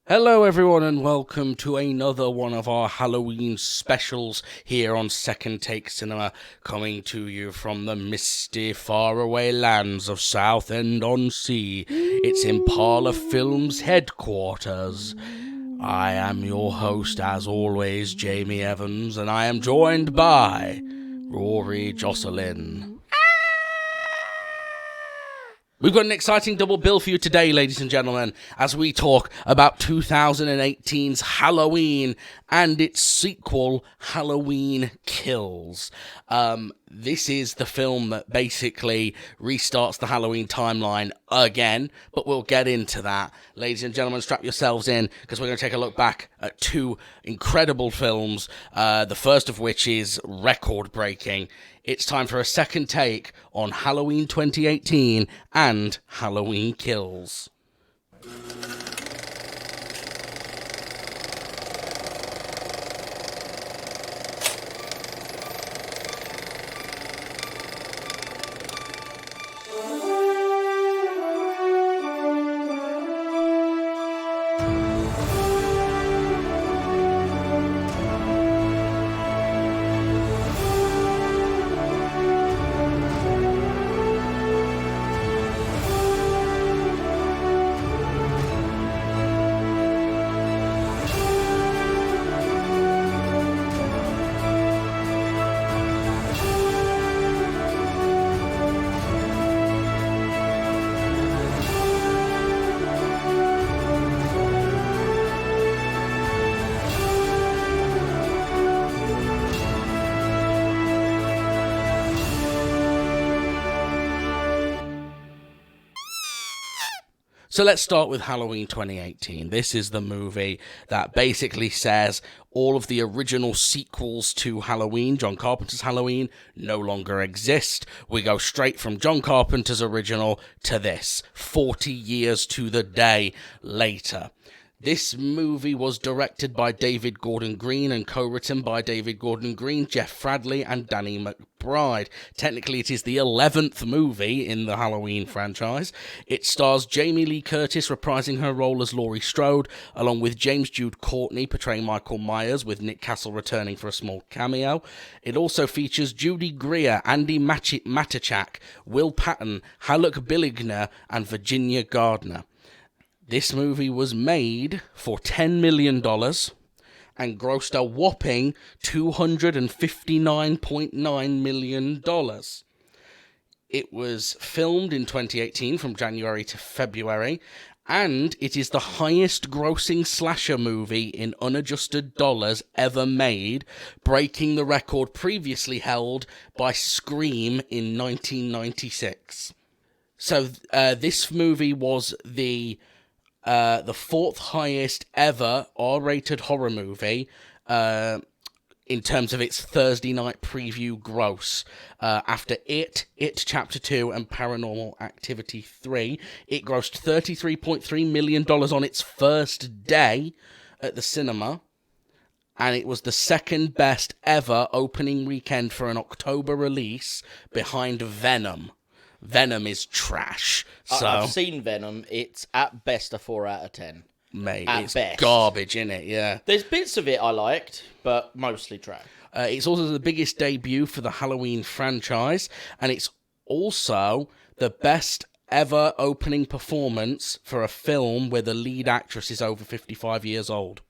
Hello everyone and welcome to another one of our Halloween specials here on Second Take Cinema, coming to you from the misty faraway lands of Southend-on-Sea. It's Impala Films headquarters. I am your host as always, Jamie Evans, and I am joined by Rory Jocelyn. We've got an exciting double bill for you today, ladies and gentlemen, as we talk about 2018's Halloween and its sequel, Halloween Kills. This is the film that basically restarts the Halloween timeline again, but we'll get into that. Ladies and gentlemen, strap yourselves in, because we're going to take a look back at two incredible films, the first of which is record-breaking. It's time for a second take on Halloween 2018 and Halloween Kills. So let's start with Halloween 2018. This is the movie that basically says all of the original sequels to Halloween, John Carpenter's Halloween, no longer exist. We go straight from John Carpenter's original to this, 40 years to the day later. This movie was directed by David Gordon Green and co-written by David Gordon Green, Jeff Fradley, and Danny McBride. Technically, it is the 11th movie in the Halloween franchise. It stars Jamie Lee Curtis reprising her role as Laurie Strode, along with James Jude Courtney portraying Michael Myers, with Nick Castle returning for a small cameo. It also features Judy Greer, Andy Matichak, Will Patton, Haluk Bilginer, and Virginia Gardner. This movie was made for $10 million and grossed a whopping $259.9 million. It was filmed in 2018 from January to February, and it is the highest grossing slasher movie in unadjusted dollars ever made, breaking the record previously held by Scream in 1996. So this movie was the fourth highest ever R-rated horror movie in terms of its Thursday night preview gross. After It Chapter 2, and Paranormal Activity 3, it grossed $33.3 million on its first day at the cinema, and it was the second best ever opening weekend for an October release, behind Venom. Venom is trash. So I've seen Venom. It's at best a 4 out of 10. Mate, at it's best. Garbage, innit? Yeah. There's bits of it I liked, but mostly trash. It's also the biggest debut for the Halloween franchise, and it's also the best ever opening performance for a film where the lead actress is over 55 years old.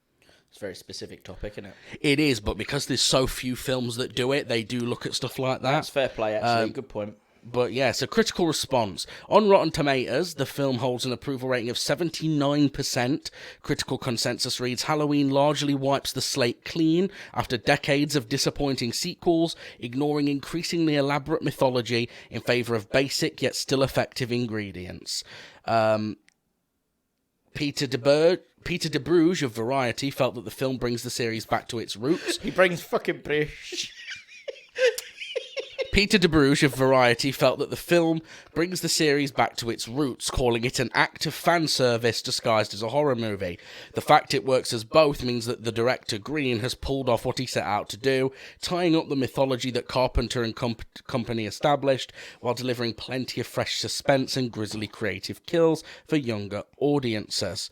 It's a very specific topic, isn't it? It is, but because there's so few films that do it, they do look at stuff like that. That's fair play, actually. Good point. But yeah, so critical response. On Rotten Tomatoes, the film holds an approval rating of 79%. Critical consensus reads, Halloween largely wipes the slate clean after decades of disappointing sequels, ignoring increasingly elaborate mythology in favour of basic yet still effective ingredients. Peter de Bruges of Variety felt that the film brings the series back to its roots. He brings fucking British. Peter de Bruges of Variety felt that the film brings the series back to its roots, calling it an act of fan service disguised as a horror movie. The fact it works as both means that the director, Green, has pulled off what he set out to do, tying up the mythology that Carpenter and company established, while delivering plenty of fresh suspense and grisly creative kills for younger audiences.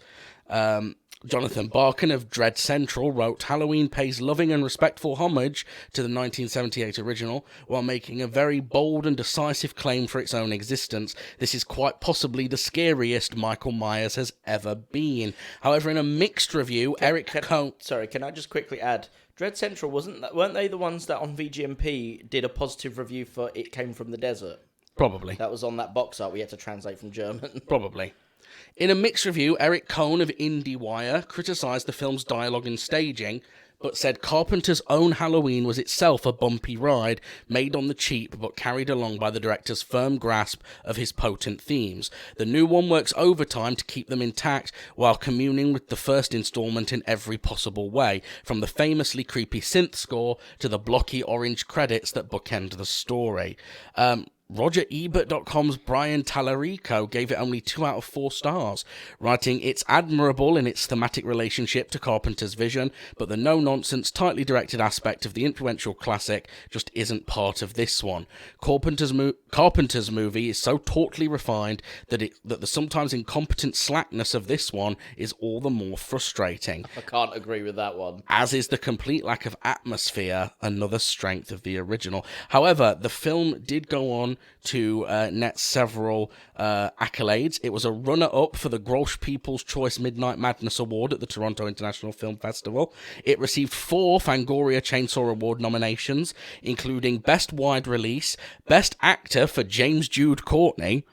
Jonathan Barkin of Dread Central wrote, Halloween pays loving and respectful homage to the 1978 original while making a very bold and decisive claim for its own existence. This is quite possibly the scariest Michael Myers has ever been. However, in a mixed review, Eric Cohn... Sorry, can I just quickly add? Dread Central, weren't they the ones that on VGMP did a positive review for It Came From the Desert? Probably. That was on that box art we had to translate from German. Probably. In a mixed review, Eric Cohn of IndieWire criticised the film's dialogue and staging, but said Carpenter's own Halloween was itself a bumpy ride, made on the cheap but carried along by the director's firm grasp of his potent themes. The new one works overtime to keep them intact, while communing with the first installment in every possible way, from the famously creepy synth score to the blocky orange credits that bookend the story. RogerEbert.com's Brian Tallarico gave it only 2 out of 4 stars, writing, It's admirable in its thematic relationship to Carpenter's vision, but the no-nonsense, tightly directed aspect of the influential classic just isn't part of this one. Carpenter's movie is so tautly refined that the sometimes incompetent slackness of this one is all the more frustrating. I can't agree with that one. As is the complete lack of atmosphere, another strength of the original. However, the film did go on to net several accolades. It was a runner-up for the Grosh People's Choice Midnight Madness Award at the Toronto International Film Festival. It received 4 Fangoria Chainsaw Award nominations, including Best Wide Release, Best Actor for James Jude Courtney.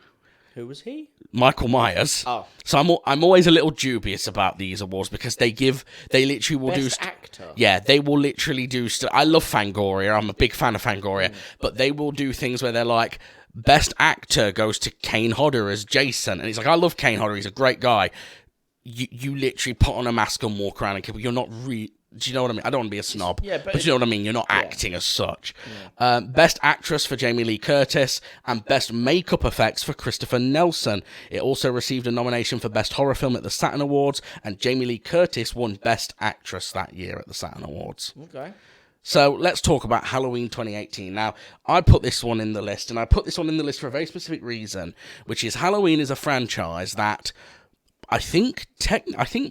Who was he? Michael Myers. Oh. So I'm always a little dubious about these awards because they literally will Best actor. Yeah, they will literally do I love Fangoria. I'm a big fan of Fangoria, but they will do things where they're like, Best Actor goes to Kane Hodder as Jason, and he's like, I love Kane Hodder. He's a great guy. You literally put on a mask and walk around and kill. You're not do you know what I mean? I don't want to be a snob, but you know what I mean? You're not acting as such. Yeah. Best Actress for Jamie Lee Curtis and Best Makeup Effects for Christopher Nelson. It also received a nomination for Best Horror Film at the Saturn Awards, and Jamie Lee Curtis won Best Actress that year at the Saturn Awards. Okay. So let's talk about Halloween 2018. Now, I put this one in the list, and I put this one in the list for a very specific reason, which is Halloween is a franchise that I think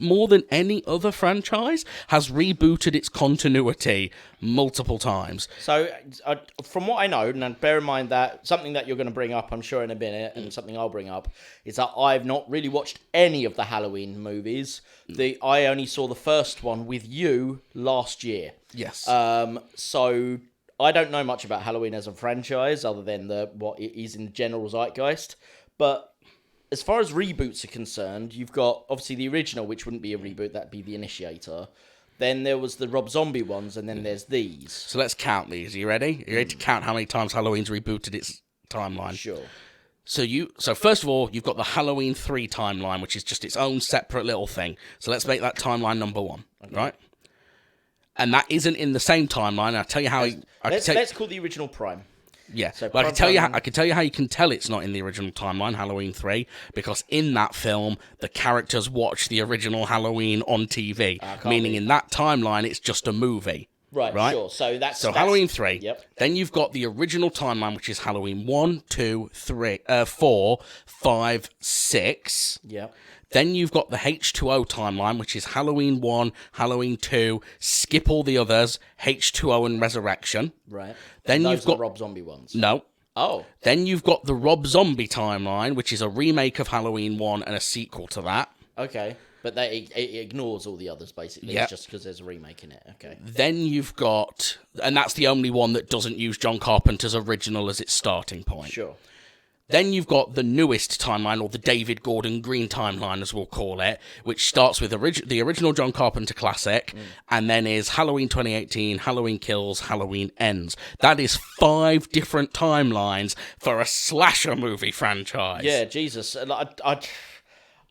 more than any other franchise has rebooted its continuity multiple times. So, from what I know, and bear in mind that something that you're going to bring up, I'm sure in a minute, and something I'll bring up, is that I've not really watched any of the Halloween movies. I only saw the first one with you last year. Yes. So I don't know much about Halloween as a franchise, other than what it is in the general zeitgeist. But as far as reboots are concerned, you've got, obviously, the original, which wouldn't be a reboot, that'd be The Initiator. Then there was the Rob Zombie ones, and then there's these. So let's count these. Are you ready? Are you ready to count how many times Halloween's rebooted its timeline? Sure. So first of all, you've got the Halloween 3 timeline, which is just its own separate little thing. So let's make that timeline number 1, right? And that isn't in the same timeline. I'll tell you how... Let's call the original Prime. Yeah, so but I can tell you how you can tell it's not in the original timeline, Halloween 3, because in that film the characters watch the original Halloween on TV, meaning in that timeline it's just a movie. Right? Sure. So that's Halloween 3. Yep. Then you've got the original timeline, which is Halloween 1, 2, 3, 4, 5, 6. Yep. Then you've got the H2O timeline, which is Halloween 1, Halloween 2, skip all the others, H2O and Resurrection. Right. Then those you've got the Rob Zombie ones. No. Oh. Then you've got the Rob Zombie timeline, which is a remake of Halloween 1 and a sequel to that. Okay. But it ignores all the others, basically. Yep. It's just because there's a remake in it. Okay. Then you've got... And that's the only one that doesn't use John Carpenter's original as its starting point. Sure. Then you've got the newest timeline, or the David Gordon Green timeline, as we'll call it, which starts with the original John Carpenter classic, and then is Halloween 2018, Halloween Kills, Halloween Ends. That is 5 different timelines for a slasher movie franchise. Yeah, Jesus.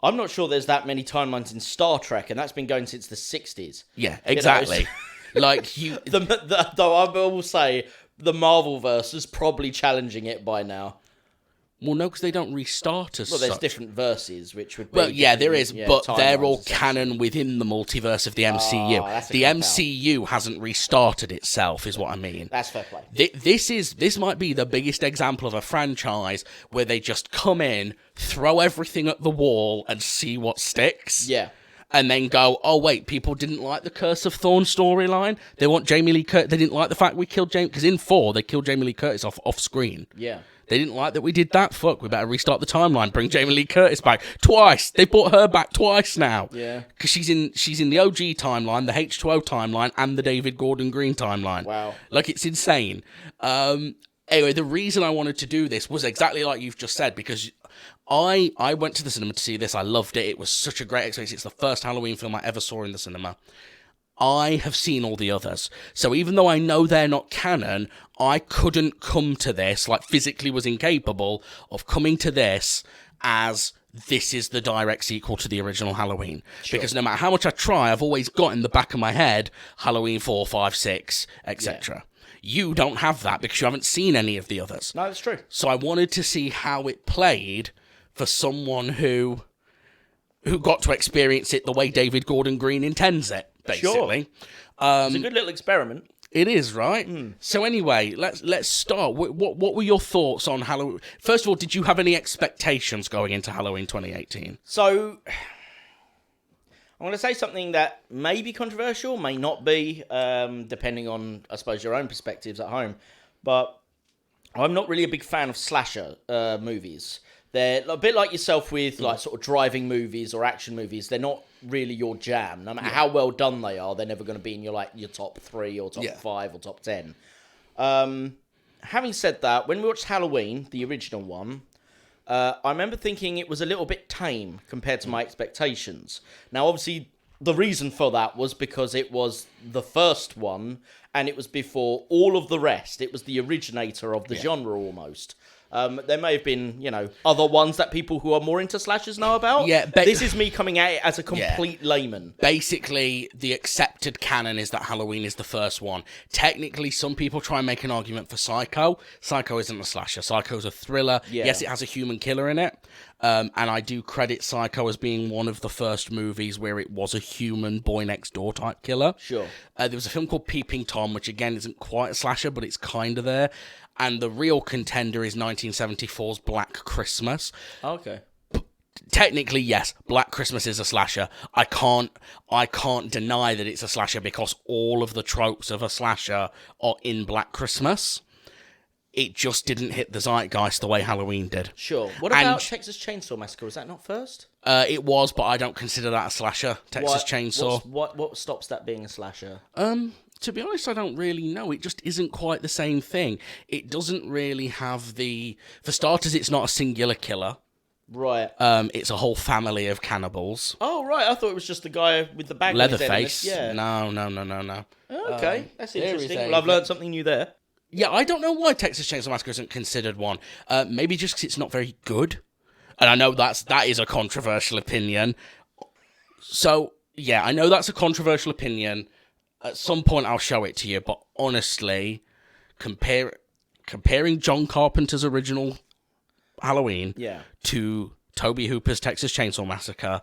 I'm not sure there's that many timelines in Star Trek, and that's been going since the 60s. Yeah, exactly. Like you... Though I will say, the Marvel-verse is probably challenging it by now. Well, no, because they don't restart as Well, there's such. different verses, which would be... Well, yeah, there is, but they're all essentially canon within the multiverse of the MCU. The MCU hasn't restarted itself, is what I mean. That's fair play. This might be the biggest example of a franchise where they just come in, throw everything at the wall, and see what sticks. Yeah. and then go, oh wait, people didn't like the Curse of Thorn storyline. They want Jamie Lee Curtis. They didn't like the fact we killed Jamie, because in 4 they killed Jamie Lee Curtis off screen. Yeah. They didn't like that we did that. Fuck, we better restart the timeline. Bring Jamie Lee Curtis back twice. They brought her back twice now. Yeah. Because she's in the OG timeline, the H2O timeline, and the David Gordon Green timeline. Wow. Like, it's insane. Anyway, the reason I wanted to do this was exactly like you've just said, because I went to the cinema to see this. I loved it. It was such a great experience. It's the first Halloween film I ever saw in the cinema. I have seen all the others. So even though I know they're not canon, I couldn't come to this, like physically was incapable of coming to this as this is the direct sequel to the original Halloween. Sure. Because no matter how much I try, I've always got in the back of my head Halloween 4, 5, 6, etc. You don't have that because you haven't seen any of the others. No, that's true. So I wanted to see how it played for someone who got to experience it the way David Gordon Green intends it. Basically, it's a good little experiment. It is, right? So anyway, let's start. What were your thoughts on Halloween? First of all, did you have any expectations going into Halloween 2018? So, I'm going to say something that may be controversial, may not be, depending on, I suppose, your own perspectives at home. But I'm not really a big fan of slasher movies. They're a bit like yourself with like sort of driving movies or action movies. They're not really your jam. No matter how well done they are, they're never going to be in your top 3 or top 5 or top 10. Having said that, when we watched Halloween, the original one, I remember thinking it was a little bit tame compared to my expectations. Now, obviously, the reason for that was because it was the first one, and it was before all of the rest. It was the originator of the genre almost. There may have been, other ones that people who are more into slashers know about. Yeah, this is me coming at it as a complete layman. Basically, the accepted canon is that Halloween is the first one. Technically, some people try and make an argument for Psycho. Psycho isn't a slasher. Psycho's a thriller. Yeah. Yes, it has a human killer in it. And I do credit Psycho as being one of the first movies where it was a human boy next door type killer. Sure. There was a film called Peeping Tom, which again isn't quite a slasher, but it's kind of there. And the real contender is 1974's Black Christmas. Okay. Technically, yes, Black Christmas is a slasher. I can't deny that it's a slasher because all of the tropes of a slasher are in Black Christmas. It just didn't hit the zeitgeist the way Halloween did. Sure. What about Texas Chainsaw Massacre? Was that not first? It was, but I don't consider that a slasher. Texas Chainsaw. What stops that being a slasher? To be honest, I don't really know. It just isn't quite the same thing. It doesn't really have the... For starters, it's not a singular killer. Right. It's a whole family of cannibals. Oh, right. I thought it was just the guy with the bag. Leatherface. Yeah. No. Okay. That's interesting. Well, I've learned something new there. Yeah, I don't know why Texas Chainsaw Massacre isn't considered one. Maybe just because it's not very good. And I know that is a controversial opinion. So, yeah, I know that's a controversial opinion. At some point, I'll show it to you. But honestly, comparing John Carpenter's original Halloween to Tobe Hooper's Texas Chainsaw Massacre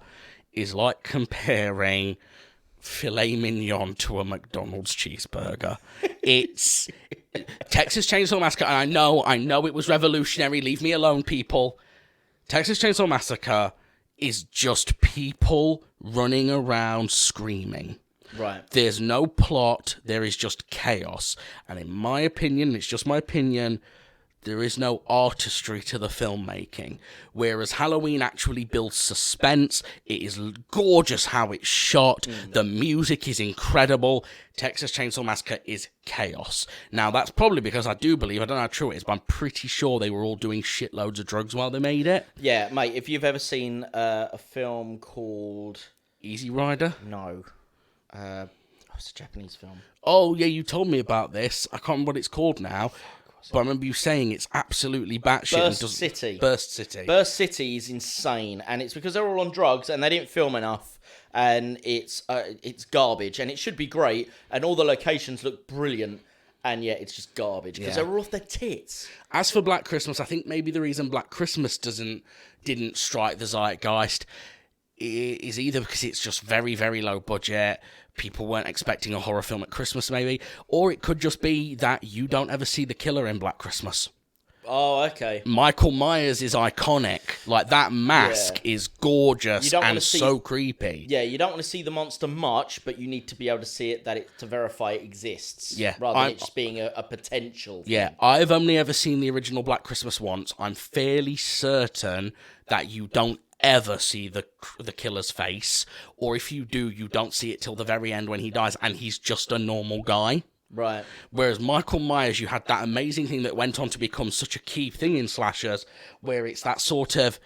is like comparing filet mignon to a McDonald's cheeseburger. It's Texas Chainsaw Massacre, and I know it was revolutionary. Leave me alone, people. Texas Chainsaw Massacre is just people running around screaming. Right. There's no plot. There is just chaos. And in my opinion, it's just my opinion, there is no artistry to the filmmaking. Whereas Halloween actually builds suspense. It is gorgeous how it's shot. The music is incredible. Texas Chainsaw Massacre is chaos. Now, that's probably because I don't know how true it is, but I'm pretty sure they were all doing shitloads of drugs while they made it. Yeah, mate, if you've ever seen a film called... Easy Rider? No. It's a Japanese film. Oh, yeah, you told me about this. I can't remember what it's called now. But I remember you saying it's absolutely batshit. Burst City. Burst City is insane, and it's because they're all on drugs and they didn't film enough, and it's garbage, and it should be great, and all the locations look brilliant, and yet it's just garbage because they're all off their tits. As for Black Christmas, I think maybe the reason Black Christmas didn't strike the zeitgeist is either because it's just very, very low budget. People weren't expecting a horror film at Christmas, maybe. Or it could just be that you don't ever see the killer in Black Christmas. Oh, okay. Michael Myers is iconic. Like, that mask is gorgeous and so creepy. Yeah, you don't want to see the monster much, but you need to be able to see it to verify it exists. Yeah. Rather than it just being a potential thing. Yeah, I've only ever seen the original Black Christmas once. I'm fairly certain that you don't ever see the killer's face, or if you do, you don't see it till the very end when he dies, and he's just a normal guy. Right. Whereas Michael Myers, you had that amazing thing that went on to become such a key thing in slashers, where it's that sort of,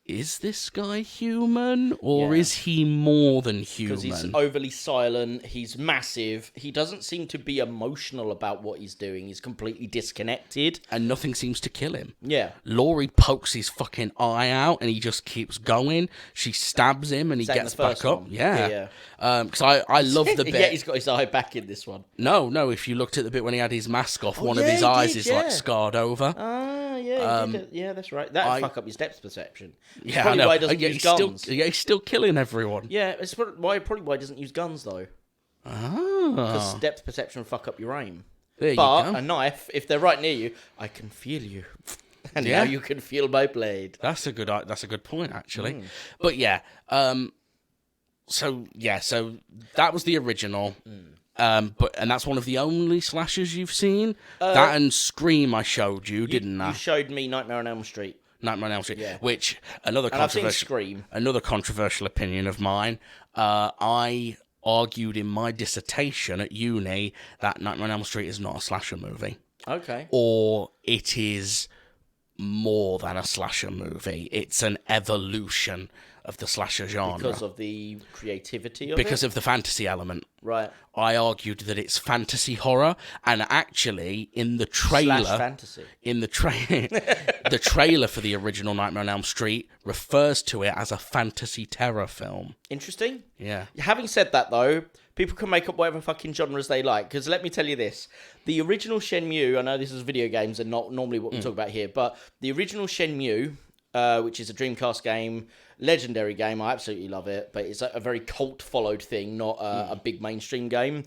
is this guy human, or is he more than human? Because he's overly silent, he's massive, he doesn't seem to be emotional about what he's doing, he's completely disconnected. And nothing seems to kill him. Yeah. Laurie pokes his fucking eye out, and he just keeps going. She stabs him, and he gets back up. Yeah. Because I love the bit... Yeah, he's got his eye back in this one. No, if you looked at the bit when he had his mask off, one of his eyes is like scarred over. Yeah, that's right. That'd fuck up his depth perception. Yeah, probably I know. why he doesn't use guns. He's still killing everyone. Yeah, it's probably why he doesn't use guns, though. Because depth perception will fuck up your aim. But a knife, if they're right near you, I can feel you. And now you can feel my blade. That's a good point, actually. But yeah, so that was the original. And that's one of the only slashers you've seen. That and Scream I showed you, didn't I? You showed me Nightmare on Elm Street. Nightmare on Elm Street, Yeah. which I've seen Scream. Another controversial opinion of mine. I argued in my dissertation at uni that Nightmare on Elm Street is not a slasher movie. Okay. Or it is more than a slasher movie. It's an evolution of the slasher genre. Because of the creativity of it? Because of the fantasy element. Right. I argued that it's fantasy horror, and actually, in the trailer... Slash fantasy. In the trailer for the original Nightmare on Elm Street refers to it as a fantasy terror film. Interesting. Yeah. Having said that, though, people can make up whatever fucking genres they like. Because let me tell you this. The original Shenmue, I know this is video games and not normally what we talk about here, but the original Shenmue, which is a Dreamcast game, legendary game, I absolutely love it, but it's a very cult-followed thing, not a big mainstream game.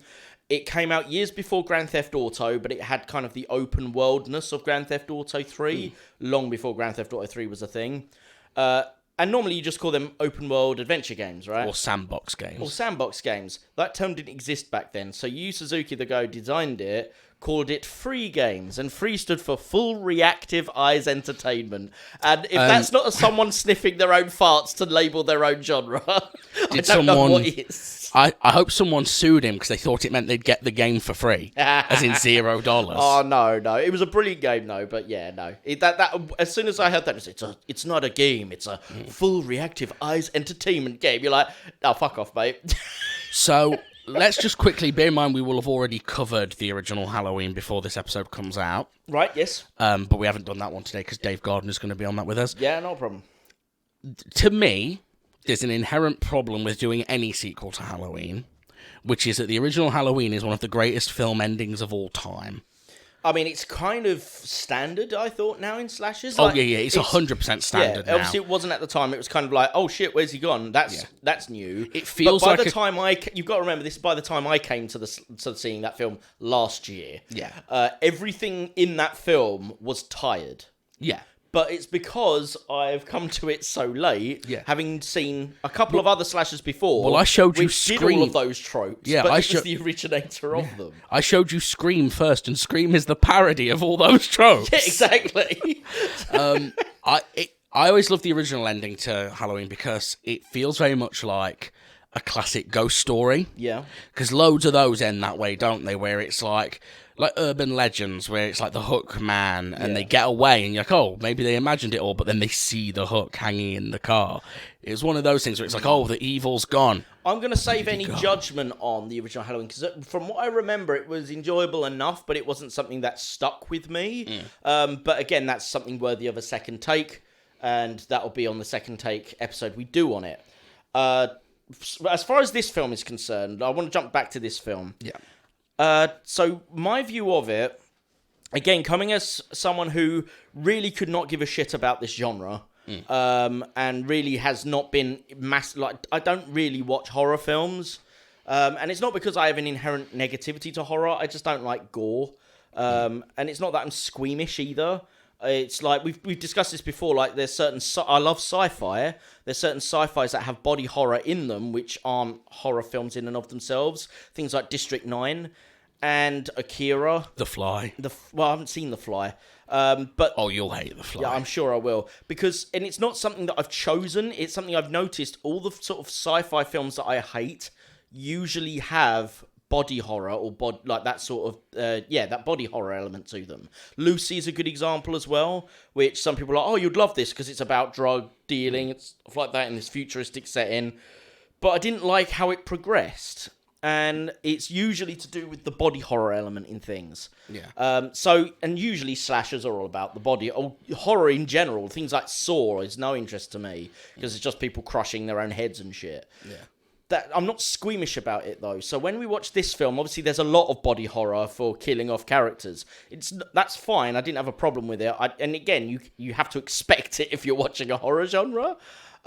It came out years before Grand Theft Auto, but it had kind of the open worldness of Grand Theft Auto 3, long before Grand Theft Auto 3 was a thing. And normally you just call them open world adventure games, right? Or sandbox games. That term didn't exist back then. So Yu Suzuki, the guy who designed it, called it free games. And free stood for full reactive eyes entertainment. And if that's not someone sniffing their own farts to label their own genre, I don't know what is. I hope someone sued him because they thought it meant they'd get the game for free, as in $0. Oh, no. It was a brilliant game, though, but yeah, no. As soon as I heard that, it's not a game, it's a full reactive eyes entertainment game. You're like, oh, fuck off, mate. So, let's just quickly, bear in mind we will have already covered the original Halloween before this episode comes out. Right, yes. But we haven't done that one today because Dave Gardner's going to be on that with us. Yeah, no problem. To me, there's an inherent problem with doing any sequel to Halloween, which is that the original Halloween is one of the greatest film endings of all time. I mean, it's kind of standard, I thought, now in slashers. It's 100% standard now. Obviously, it wasn't at the time. It was kind of like, oh shit, where's he gone? That's new. It feels but by like the time you've got to remember this. By the time I came to seeing that film last year, everything in that film was tired. Yeah. But it's because I've come to it so late, having seen a couple of other slashers before. Well, I showed you Scream. Did all of those tropes, but it was the originator of them. I showed you Scream first, and Scream is the parody of all those tropes. Yeah, exactly. I always love the original ending to Halloween because it feels very much like a classic ghost story. Yeah. Because loads of those end that way, don't they? Where it's like urban legends, where it's like the Hook man, and they get away, and you're like, oh, maybe they imagined it all, but then they see the Hook hanging in the car. It was one of those things where it's like, oh, the evil's gone. I'm going to save any judgment on the original Halloween, because from what I remember, it was enjoyable enough, but it wasn't something that stuck with me. But again, that's something worthy of a second take, and that'll be on the second take episode we do on it. As far as this film is concerned, I want to jump back to this film. Yeah. So my view of it, again, coming as someone who really could not give a shit about this genre, and really has not been I don't really watch horror films, and it's not because I have an inherent negativity to horror. I just don't like gore, and it's not that I'm squeamish either. It's like we've discussed this before. Like there's certain I love sci-fi. There's certain sci-fis that have body horror in them, which aren't horror films in and of themselves. Things like District 9 and Akira. The Fly. Well, I haven't seen The Fly. But Oh, you'll hate The Fly. yeah, I'm sure I will. And it's not something that I've chosen. It's something I've noticed. All the sort of sci-fi films that I hate usually have body horror or like that sort of that body horror element to them. Lucy is a good example as well, which some people are like, oh, you'd love this because it's about drug dealing and stuff like that in this futuristic setting. But I didn't like how it progressed. And it's usually to do with the body horror element in things. Yeah. And usually slashers are all about the body. Or horror in general, things like Saw is no interest to me because it's just people crushing their own heads and shit. Yeah. I'm not squeamish about it though. So when we watch this film, obviously there's a lot of body horror for killing off characters. That's fine. I didn't have a problem with it. And again, you have to expect it if you're watching a horror genre.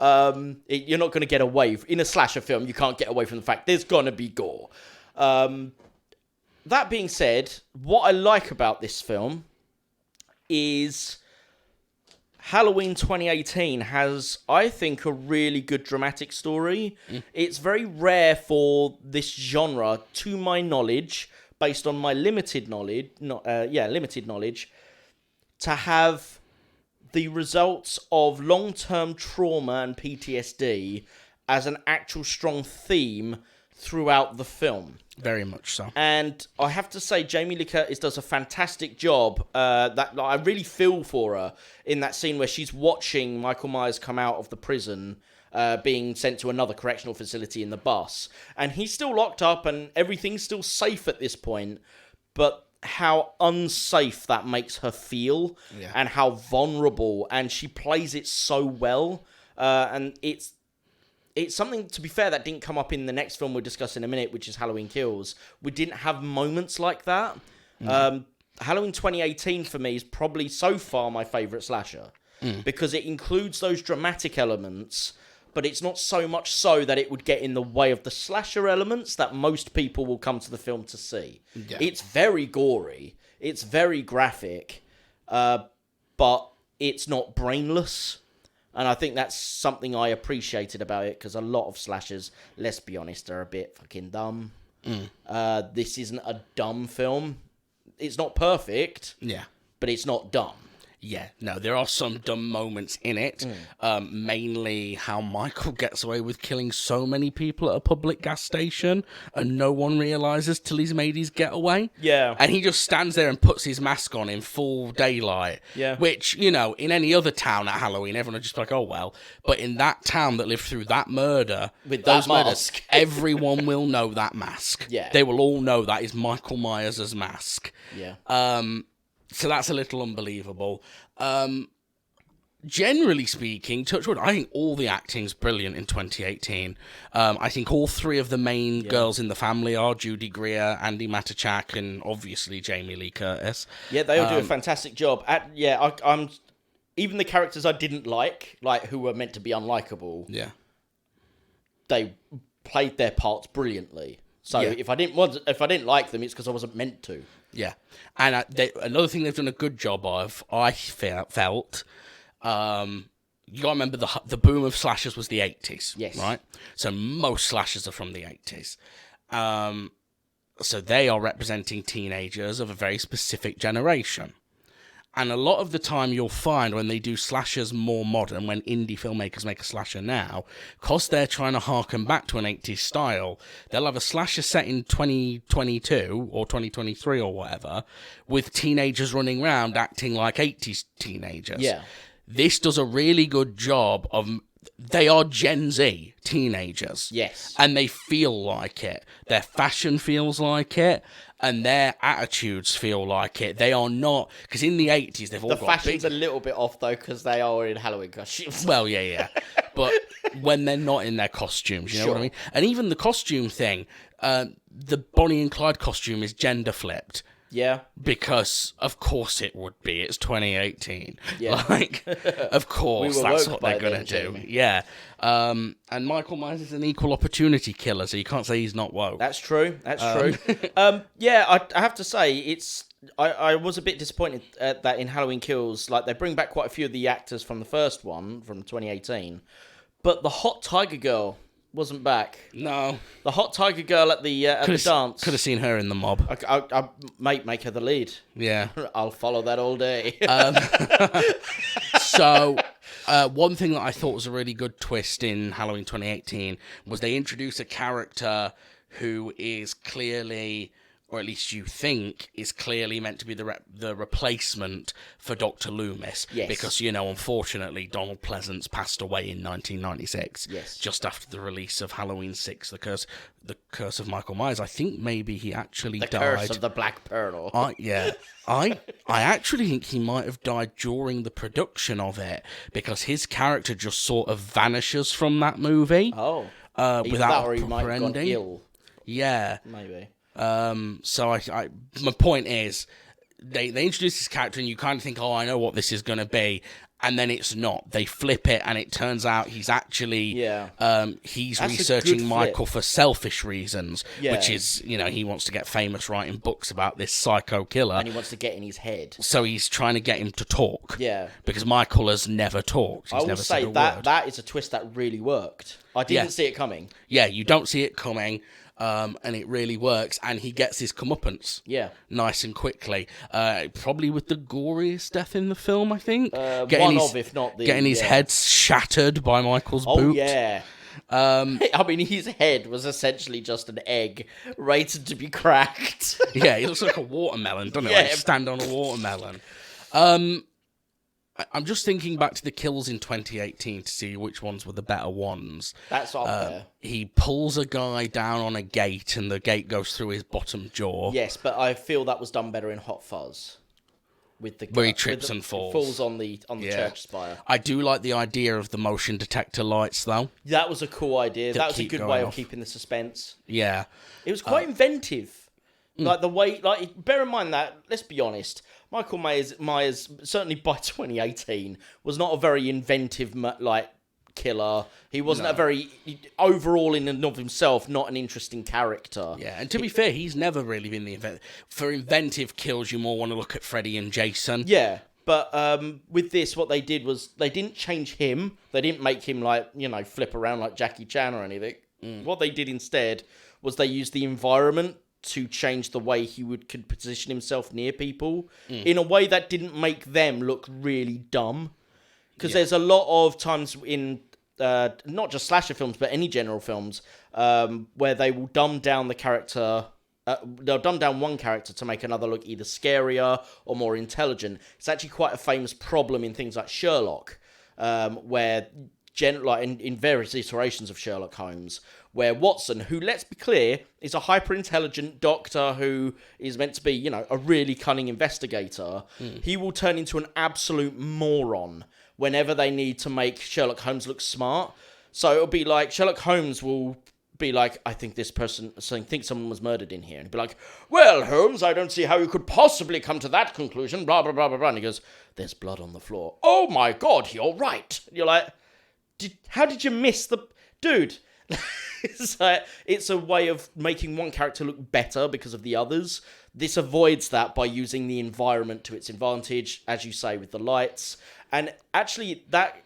You're not going to get away in a slasher film. You can't get away from the fact there's going to be gore. That being said, what I like about this film is Halloween 2018 has, I think, a really good dramatic story. It's very rare for this genre, to my knowledge, based on my limited knowledge, to have the results of long-term trauma and PTSD as an actual strong theme throughout the film. Very much so. And I have to say, Jamie Lee Curtis does a fantastic job. I really feel for her in that scene where she's watching Michael Myers come out of the prison, being sent to another correctional facility in the bus. And he's still locked up and everything's still safe at this point. But how unsafe that makes her feel and how vulnerable. And she plays it so well. And it's something, to be fair, that didn't come up in the next film we'll discuss in a minute, which is Halloween Kills. We didn't have moments like that. Halloween 2018, for me, is probably so far my favourite slasher. Because it includes those dramatic elements, but it's not so much so that it would get in the way of the slasher elements that most people will come to the film to see. Yeah. It's very gory. It's very graphic. But it's not brainless. And I think that's something I appreciated about it, because a lot of slashers, let's be honest, are a bit fucking dumb. This isn't a dumb film. It's not perfect, but it's not dumb. Yeah, no, there are some dumb moments in it. Mainly how Michael gets away with killing so many people at a public gas station and no one realises till he's made his getaway. Yeah. And he just stands there and puts his mask on in full daylight. Yeah. Which, in any other town at Halloween, everyone would just be like, oh, well. But in that town that lived through that murder, with those murders, everyone will know that mask. Yeah. They will all know that is Michael Myers' mask. Yeah. So that's a little unbelievable. Generally speaking, touch wood, I think all the acting's brilliant in 2018. I think all three of the main girls in the family are Judy Greer, Andy Matichak, and obviously Jamie Lee Curtis. Yeah, they all do a fantastic job. I'm even the characters I didn't like who were meant to be unlikable. Yeah, they played their parts brilliantly. So if I didn't like them, it's because I wasn't meant to. Yeah, and another thing they've done a good job of, I felt, you got to remember the boom of slashers was the 80s. Yes. Right? So most slashers are from the 80s. So they are representing teenagers of a very specific generation. And a lot of the time you'll find when they do slashers more modern, when indie filmmakers make a slasher now, because they're trying to harken back to an 80s style, they'll have a slasher set in 2022 or 2023 or whatever, with teenagers running around acting like 80s teenagers. Yeah. This does a really good job of... They are Gen Z teenagers. Yes. And they feel like it. Their fashion feels like it. And their attitudes feel like it. They are not... Because in the 80s, they've all got... The fashion's a little bit off, though, because they are in Halloween costumes. Well, yeah. But when they're not in their costumes, you know what I mean? And even the costume thing, the Bonnie and Clyde costume is gender flipped. Yeah. Because, of course it would be. It's 2018. Yeah. Of course, that's what they're going to do. Jamie. Yeah. And Michael Myers is an equal opportunity killer, so you can't say he's not woke. That's true. Yeah, I have to say, it's I was a bit disappointed that in Halloween Kills, like, they bring back quite a few of the actors from the first one, from 2018, but the hot tiger girl wasn't back. No. The hot tiger girl at the dance. Could have seen her in the mob. I might make her the lead. Yeah. I'll follow that all day. So, one thing that I thought was a really good twist in Halloween 2018 was they introduce a character who is clearly, or at least you think, is clearly meant to be the replacement for Dr. Loomis. Yes. Because, you know, unfortunately, Donald Pleasance passed away in 1996. Yes. Just after the release of Halloween 6, The Curse of Michael Myers. I think maybe he actually died. The Curse of the Black Pearl. I actually think he might have died during the production of it, because his character just sort of vanishes from that movie. Oh. Without or a he might proper have gone ending. ill. Yeah. Maybe. So my point is, they introduce this character and you kind of think, oh, I know what this is going to be, and then it's not. They flip it, and it turns out he's actually he's That's researching Michael for selfish reasons, Yeah. which is, you know, he wants to get famous writing books about this psycho killer, And he wants to get in his head. so he's trying to get him to talk. Yeah. Because Michael has never talked. He's I will never say said a that word. that is a twist that really worked. I didn't see it coming. Yeah, you don't see it coming. And it really works, and he gets his comeuppance nice and quickly. Probably with the goriest death in the film, I think. If not the... Getting his head shattered by Michael's boot. Oh, yeah. I mean, his head was essentially just an egg, rated to be cracked. Yeah, he looks like a watermelon, doesn't he? Yeah. Like stand on a watermelon. I'm just thinking back to the kills in 2018 to see which ones were the better ones. That's up there. He pulls a guy down on a gate, and the gate goes through his bottom jaw. Yes, but I feel that was done better in Hot Fuzz. With the Where he trips and falls. Falls on the church spire. I do like the idea of the motion detector lights, though. That was a cool idea. That was a keep good going way of off. keeping the suspense. Yeah. It was quite inventive. Like the way, like, bear in mind that, let's be honest, Michael Myers, certainly by 2018, was not a very inventive, like, killer. He wasn't a very, overall in and of himself, not an interesting character. Yeah, and to be fair, he's never really been the inventive. For inventive kills, you more want to look at Freddy and Jason. Yeah, but with this, what they did was, they didn't change him. They didn't make him, like, you know, flip around like Jackie Chan or anything. What they did instead was they used the environment to change the way he could position himself near people in a way that didn't make them look really dumb. Because there's a lot of times in not just slasher films, but any general films, where they will dumb down the character. They'll dumb down one character to make another look either scarier or more intelligent. It's actually quite a famous problem in things like Sherlock, where in various iterations of Sherlock Holmes, where Watson, who, let's be clear, is a hyper-intelligent doctor who is meant to be, you know, a really cunning investigator, he will turn into an absolute moron whenever they need to make Sherlock Holmes look smart. So it'll be like, Sherlock Holmes will be like, I think this person, I think someone was murdered in here. And he'll be like, well, Holmes, I don't see how you could possibly come to that conclusion, blah, blah, blah, blah, blah. And he goes, there's blood on the floor. Oh my God, you're right. And you're like, how did you miss the... Dude... it's a way of making one character look better because of the others. This avoids that by using the environment to its advantage, as you say, with the lights. And actually, that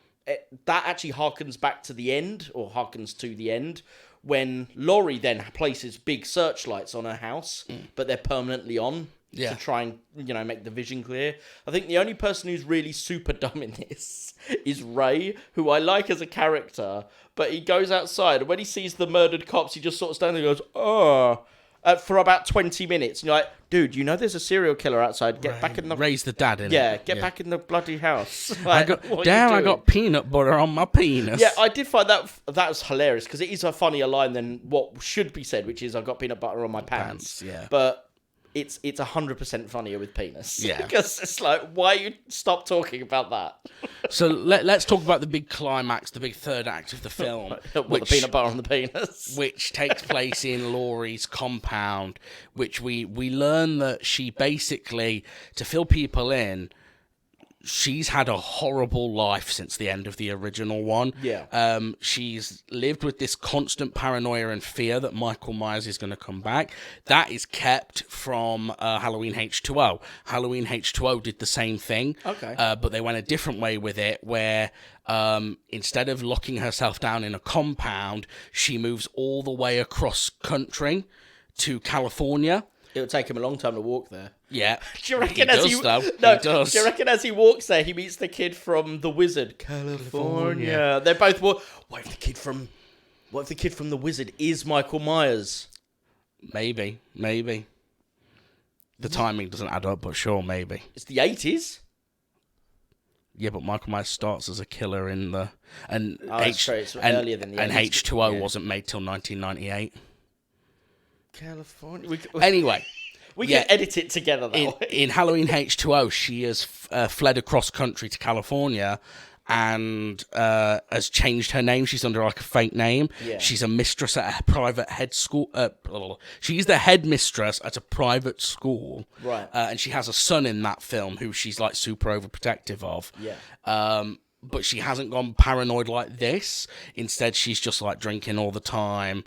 actually harkens back to the end, or harkens to the end, when Laurie then places big searchlights on her house, but they're permanently on. To try and, you know, make the vision clear. I think the only person who's really super dumb in this is Ray, who I like as a character, but he goes outside, and when he sees the murdered cops, he just sort of stands there and goes, oh, for about 20 minutes. And you're like, dude, you know there's a serial killer outside. Get back in the... Ray's the dad, innit? Yeah, get back in the bloody house. Like, I got peanut butter on my penis. Yeah, I did find that was hilarious, because it is a funnier line than what should be said, which is, I've got peanut butter on my pants. Yeah. But... It's 100% funnier with penis. Yeah. Because it's like, why you stop talking about that? So let's talk about the big climax, the big third act of the film. The peanut butter on the penis. Which takes place in Laurie's compound, which we learn that she basically, to fill people in, she's had a horrible life since the end of the original one. Yeah. She's lived with this constant paranoia and fear that Michael Myers is going to come back. That is kept from Halloween H2O. Halloween H2O did the same thing. Okay. But they went a different way with it, where instead of locking herself down in a compound, she moves all the way across country to California. It would take him a long time to walk there. Yeah. Do you reckon he does. Do you reckon as he walks there, he meets the kid from The Wizard, California? They're both. What if the kid from The Wizard is Michael Myers? Maybe. The timing doesn't add up, but sure, maybe. It's the 80s. Yeah, but Michael Myers starts as a killer in the earlier than the 80s. And H2O wasn't made till 1998. California. Anyway. We can edit it together, though. In Halloween H2O, she has fled across country to California and has changed her name. She's under like a fake name. Yeah. She's a mistress at a private head school. She's the headmistress at a private school. Right. And she has a son in that film who she's like super overprotective of. Yeah. But she hasn't gone paranoid like this. Instead, she's just like drinking all the time.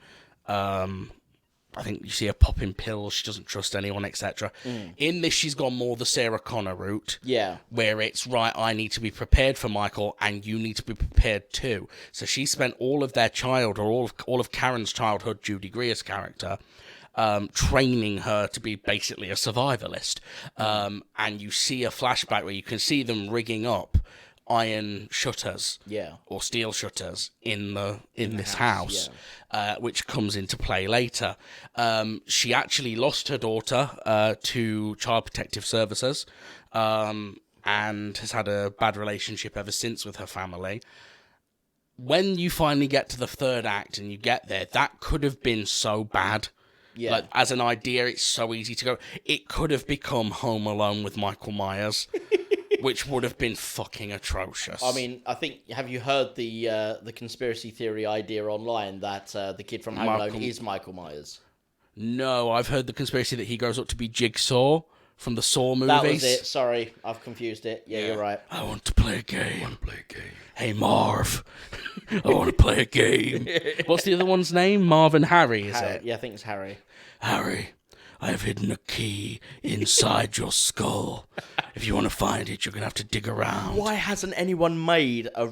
I think you see her popping pills. She doesn't trust anyone, etc. In this, she's gone more the Sarah Connor route. Yeah. Where it's, right, I need to be prepared for Michael, and you need to be prepared too. So she spent all of their all of Karen's childhood, Judy Greer's character, training her to be basically a survivalist. And you see a flashback where you can see them rigging up iron shutters, or steel shutters in this house, which comes into play later. She actually lost her daughter to Child Protective Services, and has had a bad relationship ever since with her family. When you finally get to the third act and you get there, that could have been so bad. Yeah. Like, as an idea, it's so easy to go. It could have become Home Alone with Michael Myers. Which would have been fucking atrocious. I mean, have you heard the conspiracy theory idea online that the kid from Home Alone is Michael Myers? No, I've heard the conspiracy that he grows up to be Jigsaw from the Saw movies. That was it. Sorry, I've confused it. Yeah, you're right. I want to play a game. Hey, Marv. I want to play a game. What's the other one's name? Marv and Harry, is it? Yeah, I think it's Harry. Harry, I have hidden a key inside your skull. If you want to find it, you're going to have to dig around. Why hasn't anyone made a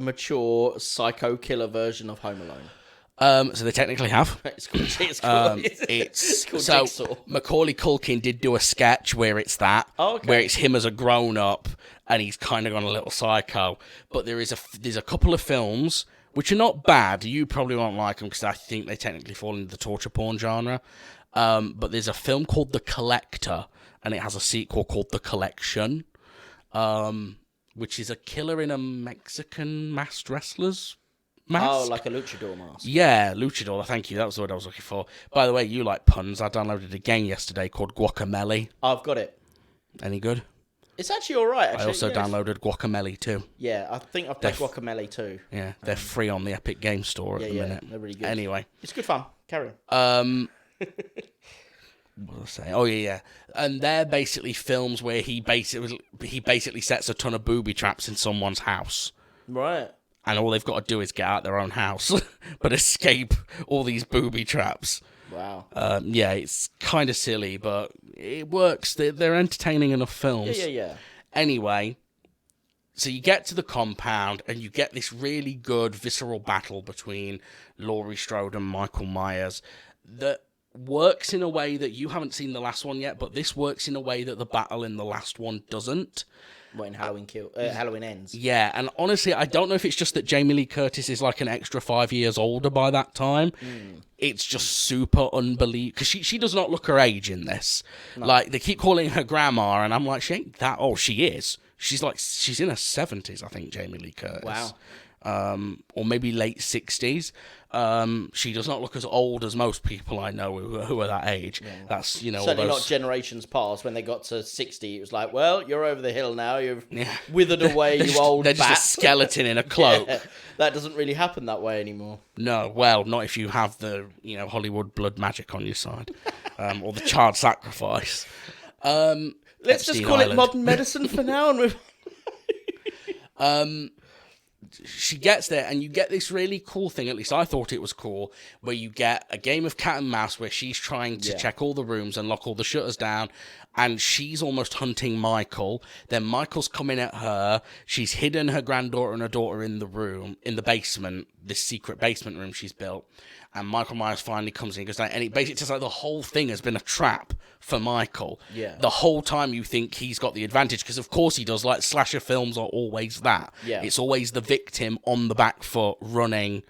mature psycho killer version of Home Alone? So they technically have. It's called so Jigsaw. Macaulay Culkin did do a sketch where it's that, where it's him as a grown up, and he's kind of gone a little psycho. But there's a couple of films which are not bad. You probably won't like them because I think they technically fall into the torture porn genre. But there's a film called The Collector, and it has a sequel called The Collection, which is a killer in a Mexican masked wrestler's mask. Oh, like a luchador mask. Yeah, luchador, thank you. That was the word I was looking for. By the way, you like puns. I downloaded a game yesterday called Guacamele. I've got it. Any good? It's actually all right, actually. I also downloaded Guacamele too. Yeah, I think I've played Guacamele too. Yeah, they're free on the Epic Game Store at the minute. They're really good. Anyway. It's good fun. Carry on. What was I saying? Oh, yeah. And they're basically films where he basically sets a ton of booby traps in someone's house. Right. And all they've got to do is get out their own house, but escape all these booby traps. Wow. Yeah, it's kind of silly, but it works. They're entertaining enough films. Yeah. Anyway, so you get to the compound, and you get this really good visceral battle between Laurie Strode and Michael Myers that works in a way that you haven't seen the last one yet, but this works in a way that the battle in the last one doesn't. When Halloween ends. Yeah, and honestly, I don't know if it's just that Jamie Lee Curtis is like an extra 5 years older by that time. It's just super unbelievable, because she does not look her age in this. No. Like, they keep calling her grandma, and I'm like, she ain't that old. She is. She's in her 70s, I think, Jamie Lee Curtis. Wow. Or maybe late 60s. She does not look as old as most people I know who are that age. Yeah. That's, certainly not generations past. When they got to 60, it was like, well, you're over the hill now. You've withered away, you old They're bat. just a skeleton in a cloak. Yeah, that doesn't really happen that way anymore. No, well, not if you have the Hollywood blood magic on your side, or the child sacrifice. Let's just call it modern medicine for now, and She gets there, and you get this really cool thing, at least I thought it was cool, where you get a game of cat and mouse where she's trying to check all the rooms and lock all the shutters down, and she's almost hunting Michael. Then Michael's coming at her. She's hidden her granddaughter and her daughter in the room, in the basement, this secret basement room she's built. And Michael Myers finally comes in and goes down, and it basically just like the whole thing has been a trap for Michael. Yeah. The whole time you think he's got the advantage, because of course he does. Like, slasher films are always that. Yeah. It's always the victim on the back foot running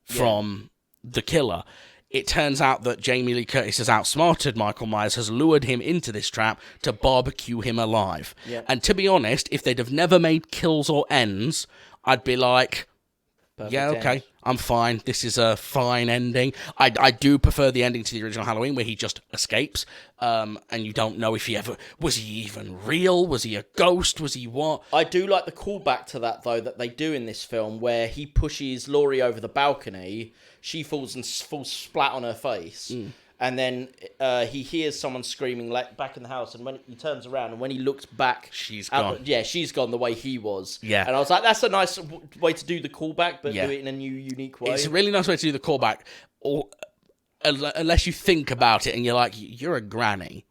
from the killer. It turns out that Jamie Lee Curtis has outsmarted Michael Myers, has lured him into this trap to barbecue him alive. Yeah. And to be honest, if they'd have never made kills or ends, I'd be like, Perfect yeah, okay, end. I'm fine. This is a fine ending. I do prefer the ending to the original Halloween, where he just escapes, and you don't know if was he even real? Was he a ghost? Was he what? I do like the callback to that, though, that they do in this film, where he pushes Laurie over the balcony, she falls and falls splat on her face, and then he hears someone screaming back in the house, and when he turns around, and when he looks back... She's gone. She's gone the way he was. Yeah. And I was like, that's a nice way to do the callback, but Yeah. do it in a new, unique way. It's a really nice way to do the callback, or unless you think about it and you're like, you're a granny.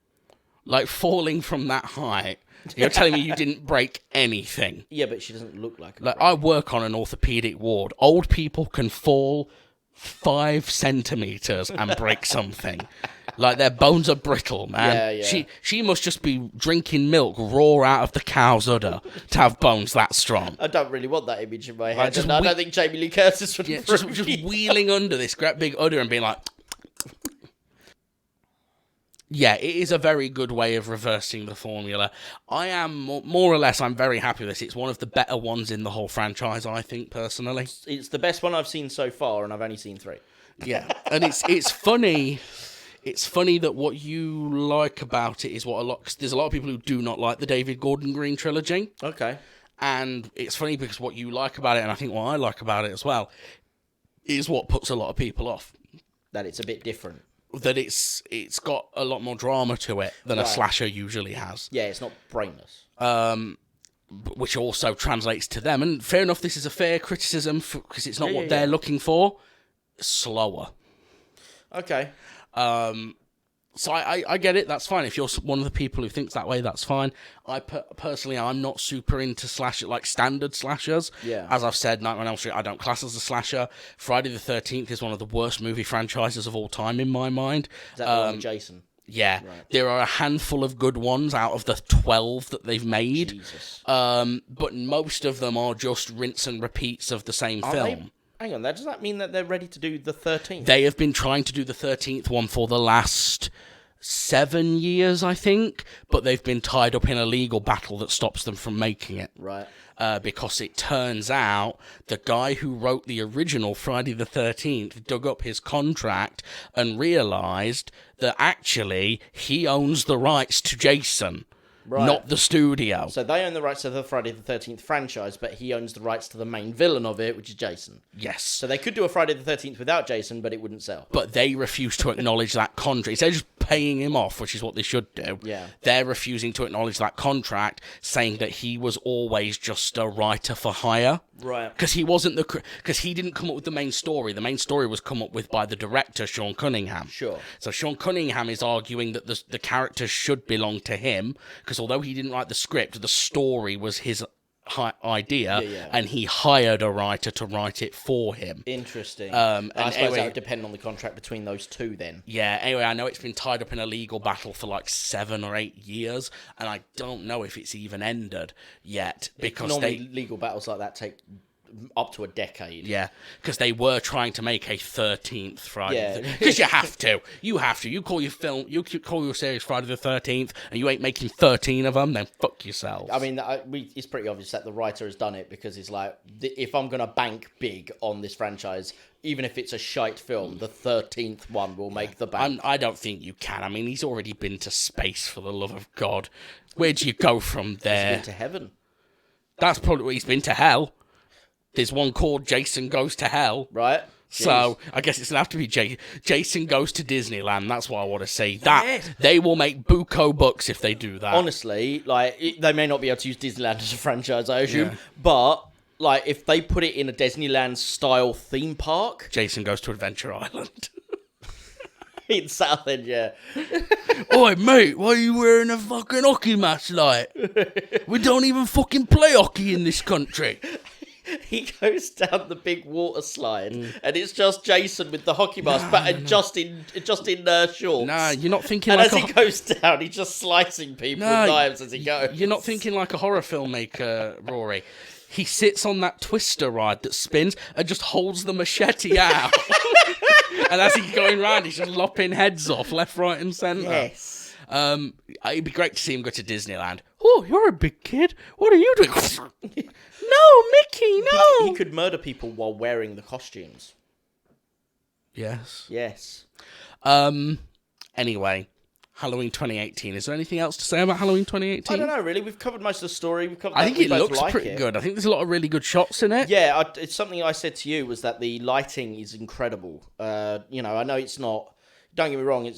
Like, falling from that height, you're telling me you didn't break anything. Yeah, but she doesn't look like a Like, granny. I work on an orthopedic ward. Old people can fall 5 centimeters and break something. Like, their bones are brittle, man. Yeah. She must just be drinking milk raw out of the cow's udder to have bones that strong. I don't really want that image in my head. just And I don't think Jamie Lee Curtis would Yeah, approve just either. wheeling under this great big udder and being like... Yeah, it is a very good way of reversing the formula. I am, more or less, I'm very happy with this. It's one of the better ones in the whole franchise, I think, personally. It's the best one I've seen so far, and I've only seen 3. Yeah, and it's funny. It's funny that what you like about it is what cause there's a lot of people who do not like the David Gordon Green trilogy. Okay. And it's funny because what you like about it, and I think what I like about it as well, is what puts a lot of people off. That it's a bit different. That it's got a lot more drama to it than a Right. slasher usually has. Yeah, it's not brainless. Which also translates to them. And fair enough, this is a fair criticism because it's not what yeah. they're looking for. Slower. Okay. So I get it, that's fine. If you're one of the people who thinks that way, that's fine. I personally, I'm not super into slasher, like standard slashers. Yeah. As I've said, Nightmare on Elm Street, I don't class as a slasher. Friday the 13th is one of the worst movie franchises of all time in my mind. Is that the one with Jason? Yeah. There are a handful of good ones out of the 12 that they've made. Jesus. But most of them are just rinse and repeats of the same film. Hang on, does that mean that they're ready to do the 13th? They have been trying to do the 13th one for the last 7 years, I think, but they've been tied up in a legal battle that stops them from making it. Right. Because it turns out the guy who wrote the original Friday the 13th dug up his contract and realised that actually he owns the rights to Jason. Right. Not the studio. So they own the rights to the Friday the 13th franchise, but he owns the rights to the main villain of it, which is Jason. Yes. So they could do a Friday the 13th without Jason, but it wouldn't sell. But they refuse to acknowledge that contract. They're just paying him off, which is what they should do. Yeah. They're refusing to acknowledge that contract, saying that he was always just a writer for hire. Right. Because he wasn't because he didn't come up with the main story. The main story was come up with by the director, Sean Cunningham. Sure. So Sean Cunningham is arguing that the characters should belong to him, because although he didn't write the script, the story was his idea, Yeah. and he hired a writer to write it for him. Interesting. And I suppose anyway- that would depend on the contract between those two then. Yeah, anyway, I know it's been tied up in a legal battle for like 7 or 8 years, and I don't know if it's even ended yet, because Normally legal battles like that take up to a decade. Yeah, because they were trying to make a 13th Friday. Yeah. Because you have to. You call your film, you call your series Friday the 13th, and you ain't making 13 of them, then fuck yourself. I mean, it's pretty obvious that the writer has done it, because it's like, if I'm going to bank big on this franchise, even if it's a shite film, the 13th one will make the bank. I don't think you can. I mean, he's already been to space, for the love of God. Where do you go from there? He's been to heaven. That's probably where he's been, to hell. There's one called Jason Goes to Hell. Right? So I guess it's gonna have to be Jason Goes to Disneyland. That's what I want to see. That they will make buco bucks if they do that. Honestly, like they may not be able to use Disneyland as a franchise, I assume, but like if they put it in a Disneyland style theme park, Jason Goes to Adventure Island. in Southend, yeah. Oi, mate, why are you wearing a fucking hockey mask, like? We don't even fucking play hockey in this country. He goes down the big water slide, and it's just Jason with the hockey mask, just in shorts. Nah, you're not thinking and like as he goes down, he's just slicing people with knives as he goes. You're not thinking like a horror filmmaker, Rory. He sits on that twister ride that spins and just holds the machete out. And as he's going round, he's just lopping heads off left, right, and centre. Yes. It'd be great to see him go to Disneyland. Oh, you're a big kid. What are you doing? No, Mickey, no. He could murder people while wearing the costumes. Yes. Yes. Anyway, Halloween 2018. Is there anything else to say about Halloween 2018? I don't know, really. We've covered most of the story. I think it looks pretty good. I think there's a lot of really good shots in it. Yeah, it's something I said to you was that the lighting is incredible. I know it's not. Don't get me wrong.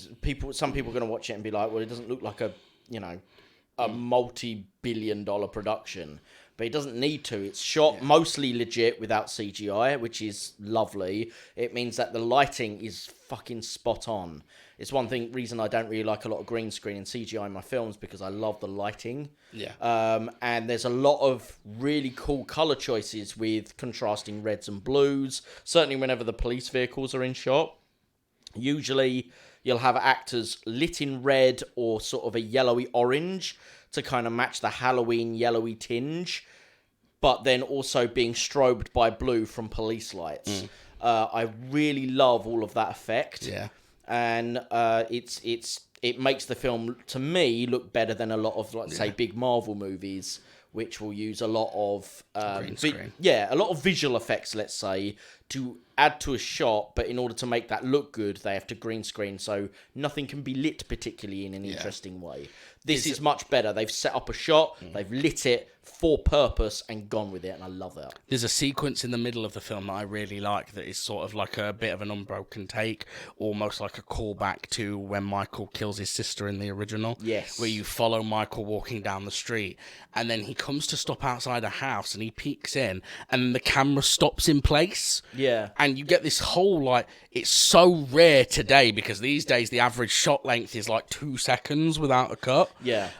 Some people are going to watch it and be like, well, it doesn't look like a multi-billion-dollar production. But it doesn't need to. It's shot mostly legit without CGI, which is lovely. It means that the lighting is fucking spot on. It's one reason I don't really like a lot of green screen and CGI in my films, because I love the lighting. Yeah. And there's a lot of really cool colour choices with contrasting reds and blues. Certainly whenever the police vehicles are in shot. Usually you'll have actors lit in red or sort of a yellowy orange to kind of match the Halloween yellowy tinge, but then also being strobed by blue from police lights. I really love all of that effect. Yeah. And it makes the film, to me, look better than a lot of, say, big Marvel movies, which will use a lot of green screen. a lot of visual effects, let's say, to add to a shot. But in order to make that look good, they have to green screen, so nothing can be lit particularly in an interesting way. This is much better. They've set up a shot, they've lit it for purpose and gone with it, and I love that. There's a sequence in the middle of the film that I really like that is sort of like a bit of an unbroken take, almost like a callback to when Michael kills his sister in the original. Yes. Where you follow Michael walking down the street, and then he comes to stop outside a house, and he peeks in, and the camera stops in place. Yeah. And you get this whole, like, it's so rare today, because these days the average shot length is like 2 seconds without a cut. Yeah.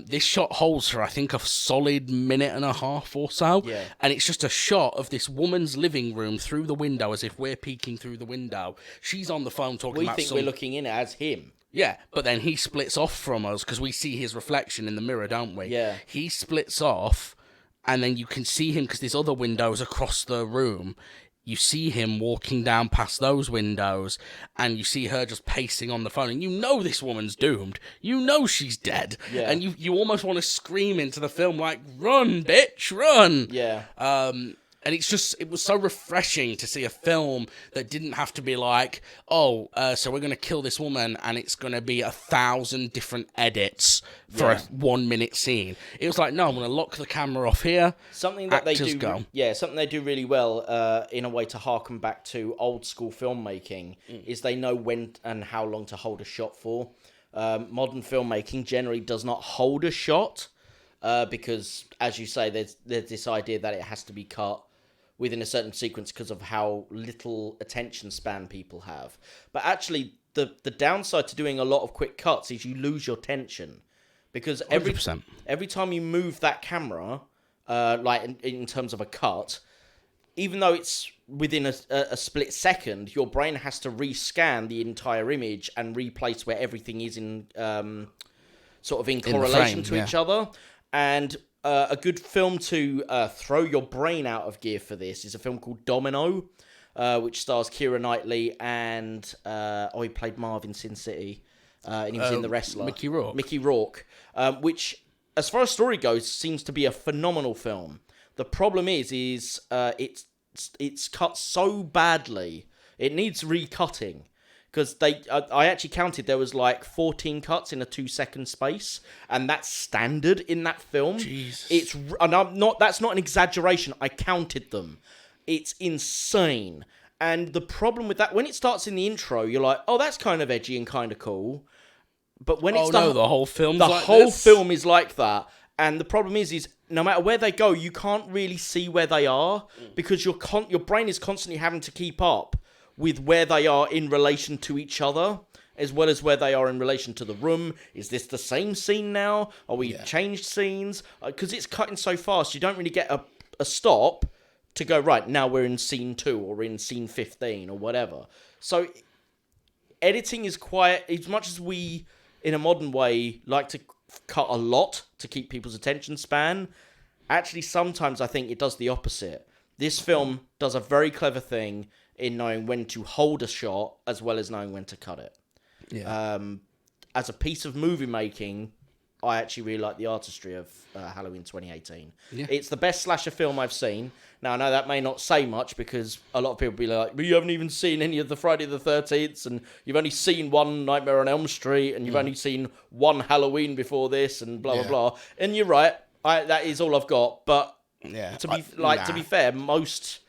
This shot holds for, I think, a solid minute and a half or so. Yeah. And it's just a shot of this woman's living room through the window, as if we're peeking through the window. She's on the phone talking about We think we're looking in as him. Yeah, but then he splits off from us because we see his reflection in the mirror, don't we? Yeah. He splits off, and then you can see him because there's other windows across the room. You see him walking down past those windows, and you see her just pacing on the phone, and you know this woman's doomed. You know she's dead. Yeah. And you almost want to scream into the film, like, run, bitch, run! Yeah. And it was so refreshing to see a film that didn't have to be like, so we're going to kill this woman and it's going to be 1,000 different edits for a 1 minute scene. It was like, no, I'm going to lock the camera off here. Something that Actors they do, go. something they do really well, in a way to harken back to old school filmmaking, is they know when and how long to hold a shot for. Modern filmmaking generally does not hold a shot, because, as you say, there's this idea that it has to be cut within a certain sequence because of how little attention span people have. But actually, the downside to doing a lot of quick cuts is you lose your tension. Because every 100%. every time you move that camera, like in terms of a cut, even though it's within a split second, your brain has to rescan the entire image and replace where everything is in sort of in correlation to each other. And a good film to throw your brain out of gear for this is a film called Domino, which stars Keira Knightley and he played Marv in Sin City, and he was in The Wrestler. Mickey Rourke, which, as far as story goes, seems to be a phenomenal film. The problem is it's cut so badly, it needs recutting. Because I actually counted, there was like 14 cuts in a 2-second space, and that's standard in that film. Jesus. That's not an exaggeration. I counted them. It's insane. And the problem with that, when it starts in the intro, you're like, oh, that's kind of edgy and kind of cool. But when it's the whole film's the like whole this? film is like that. And the problem is no matter where they go, you can't really see where they are because your brain is constantly having to keep up with where they are in relation to each other, as well as where they are in relation to the room. Is this the same scene now? Are we changed scenes? Because it's cutting so fast, you don't really get a stop to go, right, now we're in scene 2 or in scene 15 or whatever. So editing is quite, as much as we, in a modern way, like to cut a lot to keep people's attention span, actually sometimes I think it does the opposite. This film does a very clever thing in knowing when to hold a shot as well as knowing when to cut it. Yeah. As a piece of movie making, I actually really like the artistry of Halloween 2018. Yeah. It's the best slasher film I've seen. Now, I know that may not say much because a lot of people be like, but you haven't even seen any of the Friday the 13th, and you've only seen one Nightmare on Elm Street, and you've only seen one Halloween before this, and blah, blah, blah. And you're right. that is all I've got. But to be fair, most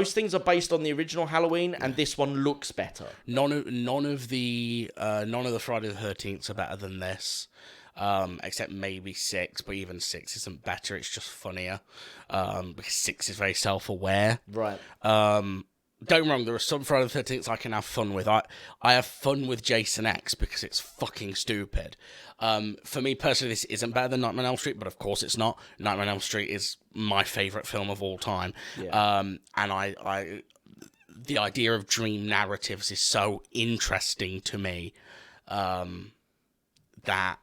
things are based on the original Halloween, and this one looks better. None of the Friday the 13th are better than this. Except maybe 6, but even 6 isn't better, it's just funnier. Because 6 is very self-aware. Right. Don't get me wrong, there are some Friday the 13th I can have fun with. I have fun with Jason X because it's fucking stupid. For me personally, this isn't better than Nightmare on Elm Street, but of course it's not. Nightmare on Elm Street is my favourite film of all time. Yeah. And I the idea of dream narratives is so interesting to me, that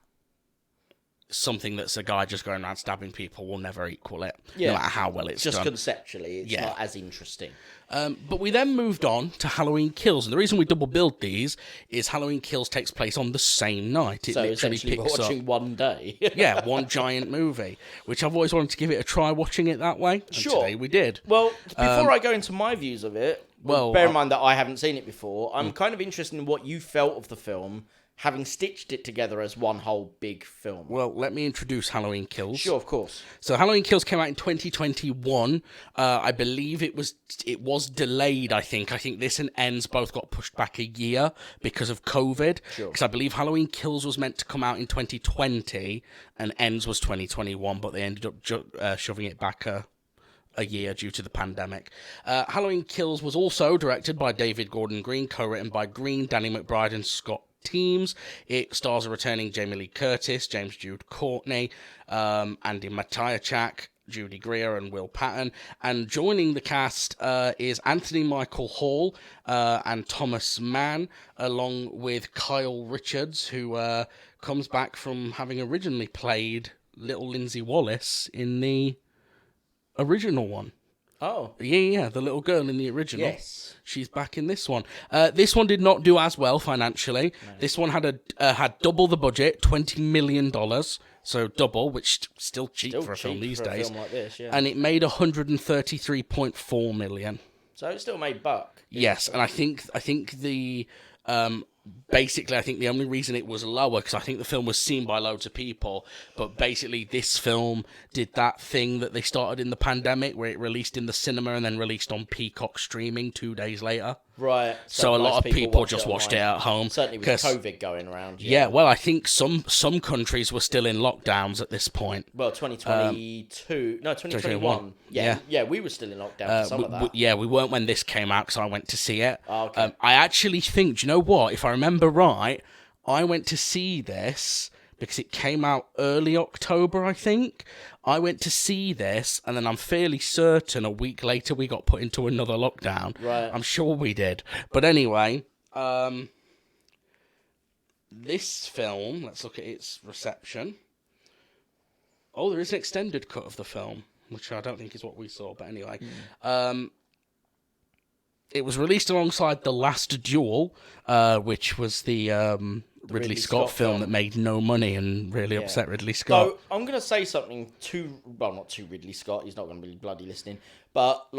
something that's a guy just going around stabbing people will never equal it, no matter how well it's just done. Conceptually, it's not as interesting. But we then moved on to Halloween Kills, and the reason we double billed these is Halloween Kills takes place on the same night. It so literally essentially, picks we're watching up one day. yeah, one giant movie, which I've always wanted to give it a try watching it that way. And Sure. today we did. Well, before I go into my views of it, bear in mind that I haven't seen it before. I'm kind of interested in what you felt of the film, having stitched it together as one whole big film. Well, let me introduce Halloween Kills. Sure, of course. So Halloween Kills came out in 2021. I believe it was delayed, I think. I think this and Ends both got pushed back a year because of COVID. Sure. Because I believe Halloween Kills was meant to come out in 2020 and Ends was 2021, but they ended up shoving it back a year due to the pandemic. Halloween Kills was also directed by David Gordon Green, co-written by Green, Danny McBride and Scott Teams. It stars a returning Jamie Lee Curtis, James Jude Courtney, Andy Matiachak, Judy Greer and Will Patton. And joining the cast is Anthony Michael Hall and Thomas Mann, along with Kyle Richards, who comes back from having originally played little Lindsay Wallace in the original one. Oh. Yeah, the little girl in the original. Yes. She's back in this one. This one did not do as well financially. No. This one had double the budget, $20 million. So double, which still cheap for a film these days. Film like this, yeah. And it made $133.4 million. So it still made buck. Yes, and I think the basically, I think the only reason it was lower, because I think the film was seen by loads of people, but basically this film did that thing that they started in the pandemic, where it released in the cinema and then released on Peacock streaming 2 days later. Right. So a lot of people just watched it at home. Certainly with COVID going around. Yeah, well, I think some countries were still in lockdowns at this point. Well, 2021. Yeah, we were still in lockdown for some of that. We weren't when this came out because I went to see it. Oh, okay. I actually think, do you know what? If I remember right, I went to see this because it came out early October, I think. I went to see this, and then I'm fairly certain a week later we got put into another lockdown. Right. I'm sure we did. But anyway, this film, let's look at its reception. Oh, there is an extended cut of the film, which I don't think is what we saw, but anyway. It was released alongside The Last Duel, which was the Ridley Scott film that made no money and really upset Ridley Scott. So I'm going to say something not to Ridley Scott, he's not going to be bloody listening, but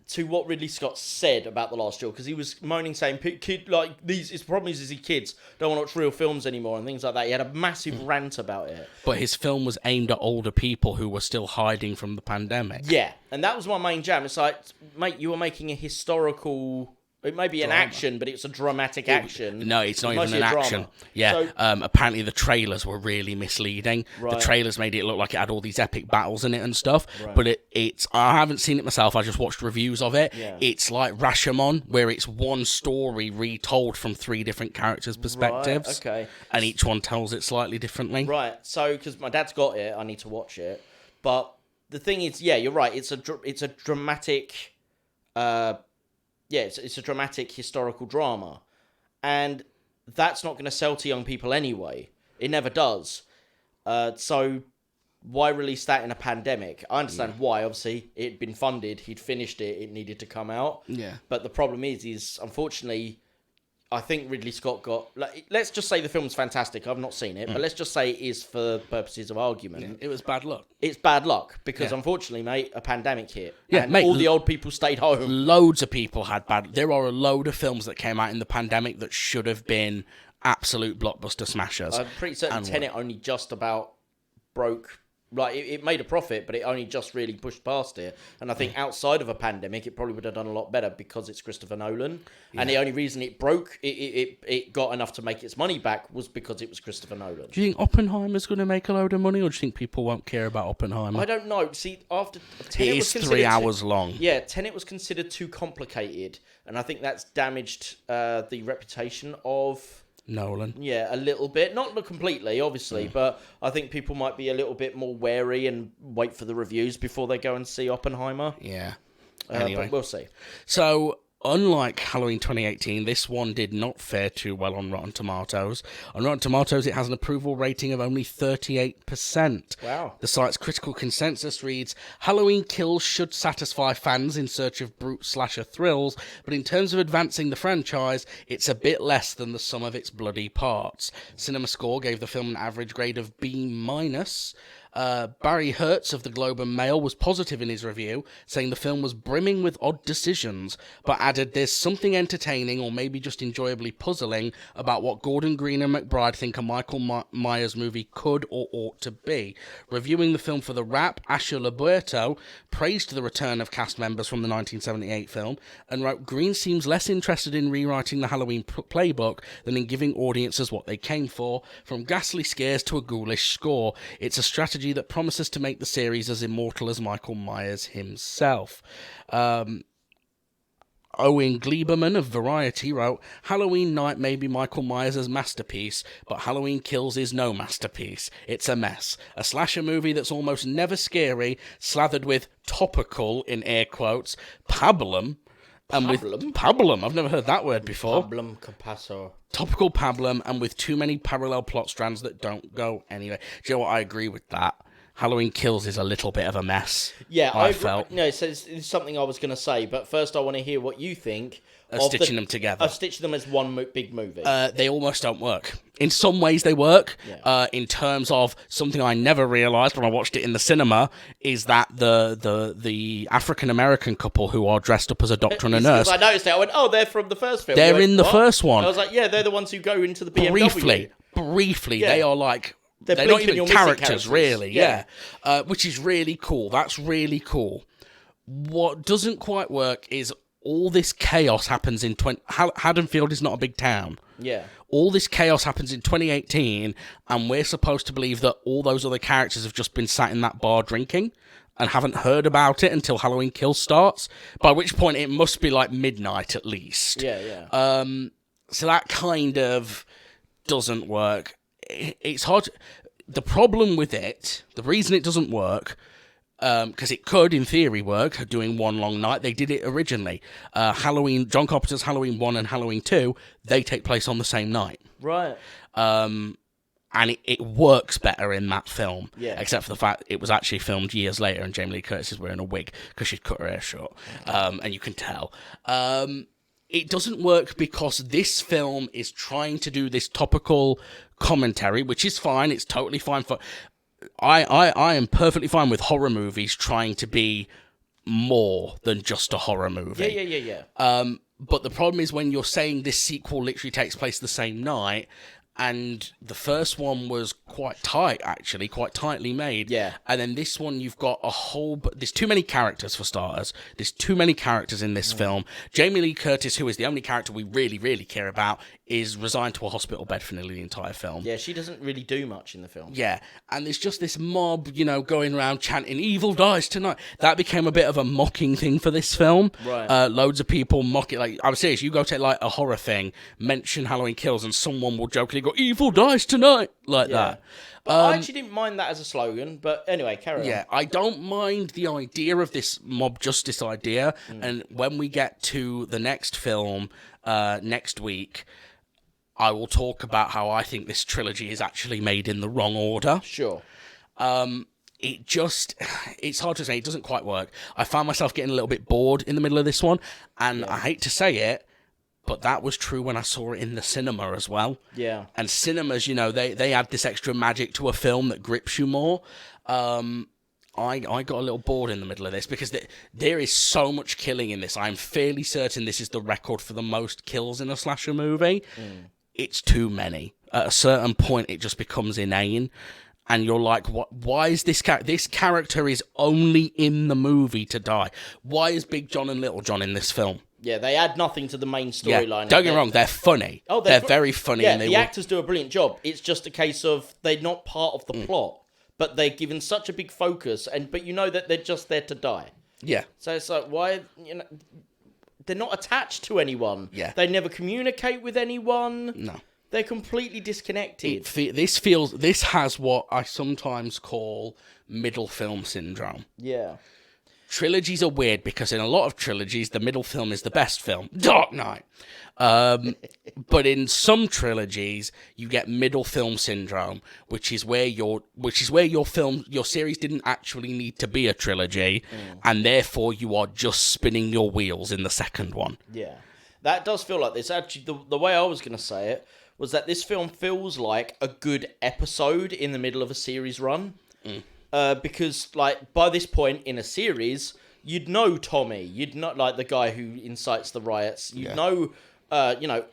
to what Ridley Scott said about The Last Duel, because he was moaning, saying, his problem is kids don't want to watch real films anymore and things like that. He had a massive rant about it. But his film was aimed at older people who were still hiding from the pandemic. Yeah, and that was my main jam. It's like, mate, you were making a historical It may be an action, but it's a dramatic action. No, it's not even mostly an a drama. action. Yeah, So- apparently the trailers were really misleading. Right. The trailers made it look like it had all these epic battles in it and stuff, Right. but it's I haven't seen it myself, I just watched reviews of it. Yeah. It's like Rashomon, where it's one story retold from 3 different characters' perspectives. Right, okay. And each one tells it slightly differently. Right, so, because my dad's got it, I need to watch it. But the thing is, yeah, you're right, it's a dramatic... it's a dramatic historical drama. And that's not going to sell to young people anyway. It never does. So why release that in a pandemic? I understand why. Obviously, it'd been funded. He'd finished it. It needed to come out. Yeah. But the problem is unfortunately, I think Ridley Scott got... let's just say the film's fantastic. I've not seen it. But let's just say it is for purposes of argument. It was bad luck. It's bad luck. Because, Yeah. unfortunately, mate, a pandemic hit. Yeah, and mate, all the old people stayed home. Loads of people had bad... There are a load of films that came out in the pandemic that should have been absolute blockbuster smashers. I'm pretty certain Tenet only just about broke... Like, it made a profit, but it only just really pushed past it. And I think outside of a pandemic, it probably would have done a lot better because it's Christopher Nolan. Yeah. And the only reason it broke, it got enough to make its money back was because it was Christopher Nolan. Do you think Oppenheimer's going to make a load of money, or do you think people won't care about Oppenheimer? I don't know. See, after Tenet It was is 3 hours long. Yeah, Tenet was considered too complicated. And I think that's damaged the reputation of... Nolan. Yeah, a little bit. Not completely, obviously, but I think people might be a little bit more wary and wait for the reviews before they go and see Oppenheimer. Yeah. Anyway. But we'll see. So, unlike Halloween 2018, this one did not fare too well on Rotten Tomatoes. On Rotten Tomatoes, it has an approval rating of only 38%. Wow. The site's critical consensus reads, Halloween Kills should satisfy fans in search of brute slasher thrills, but in terms of advancing the franchise, it's a bit less than the sum of its bloody parts. CinemaScore gave the film an average grade of B-. Barry Hertz of the Globe and Mail was positive in his review, saying the film was brimming with odd decisions, but added there's something entertaining or maybe just enjoyably puzzling about what Gordon Green and McBride think a Michael Myers movie could or ought to be. Reviewing the film for The Wrap, Asher Liberto praised the return of cast members from the 1978 film and wrote, Green seems less interested in rewriting the Halloween playbook than in giving audiences what they came for, from ghastly scares to a ghoulish score. It's a strategy that promises to make the series as immortal as Michael Myers himself. Owen Gleiberman of Variety wrote, Halloween Night may be Michael Myers' masterpiece, but Halloween Kills is no masterpiece. It's a mess. A slasher movie that's almost never scary, slathered with topical, in air quotes, pablum. And with pablum, I've never heard that word before. Pablum capasso. Topical pablum, and with too many parallel plot strands that don't go anywhere. Do you know what? I agree with that. Halloween Kills is a little bit of a mess. Yeah, I felt. No, so it's something I was going to say, but first I want to hear what you think of stitching them together. Of stitching them as one big movie. They almost don't work. In some ways they work. Yeah. In terms of something I never realised when I watched it in the cinema is that the African American couple who are dressed up as a doctor and a nurse. I noticed it. I went, oh, they're from the first film. They're in the first one. I was like, yeah, they're the ones who go into the BMW. Briefly, Yeah. they are like. They're not even characters, really. Yeah. Which is really cool. That's really cool. What doesn't quite work is all this chaos happens in... Haddonfield is not a big town. Yeah. All this chaos happens in 2018, and we're supposed to believe that all those other characters have just been sat in that bar drinking and haven't heard about it until Halloween Kills starts, by which point it must be like midnight at least. Yeah. So that kind of doesn't work. It's hard. The problem with it, the reason it doesn't work, because it could, in theory, work, doing one long night. They did it originally. John Carpenter's Halloween 1 and Halloween 2, they take place on the same night. Right. And it works better in that film. Yeah. Except for the fact it was actually filmed years later and Jamie Lee Curtis is wearing a wig because she'd cut her hair short. And you can tell. It doesn't work because this film is trying to do this topical commentary, which is fine. It's totally fine for... I am perfectly fine with horror movies trying to be more than just a horror movie. Yeah. But the problem is when you're saying this sequel literally takes place the same night, And the first one was quite tight, actually, quite tightly made. Yeah. And then this one, you've got a whole... There's too many characters, for starters. There's too many characters in this film. Jamie Lee Curtis, who is the only character we really, really care about, is resigned to a hospital bed for nearly the entire film. Yeah, she doesn't really do much in the film. Yeah, and there's just this mob, going around chanting, "Evil dies tonight." That became a bit of a mocking thing for this film. Right. Loads of people mock it. Like, I'm serious, you go take, like, a horror thing, mention Halloween Kills, and someone will jokingly go, "Evil dies tonight," like that. But I actually didn't mind that as a slogan, but anyway, carry on. Yeah, I don't mind the idea of this mob justice idea, and when we get to the next film next week, I will talk about how I think this trilogy is actually made in the wrong order. Sure. It's hard to say, it doesn't quite work. I found myself getting a little bit bored in the middle of this one, and I hate to say it, but that was true when I saw it in the cinema as well. Yeah. And cinemas, they add this extra magic to a film that grips you more. I got a little bored in the middle of this because there is so much killing in this. I'm fairly certain this is the record for the most kills in a slasher movie. It's too many. At a certain point, it just becomes inane. And you're like, what? Why is this character is only in the movie to die? Why is Big John and Little John in this film? Yeah, they add nothing to the main storyline. Don't get me wrong, they're funny. Oh, they're very funny. Yeah, and the actors do a brilliant job. It's just a case of they're not part of the plot, but they're given such a big focus, but you know that they're just there to die. Yeah. So it's like, why, they're not attached to anyone. Yeah. They never communicate with anyone. No. They're completely disconnected. This has what I sometimes call middle film syndrome. Yeah. Trilogies are weird because in a lot of trilogies, the middle film is the best film. Dark Knight. But in some trilogies, you get middle film syndrome, which is where your series didn't actually need to be a trilogy, and therefore you are just spinning your wheels in the second one. Yeah. That does feel like this. Actually, the way I was going to say it was that this film feels like a good episode in the middle of a series run. Because, like, by this point in a series, you'd know Tommy. You'd know, like, the guy who incites the riots. You'd know,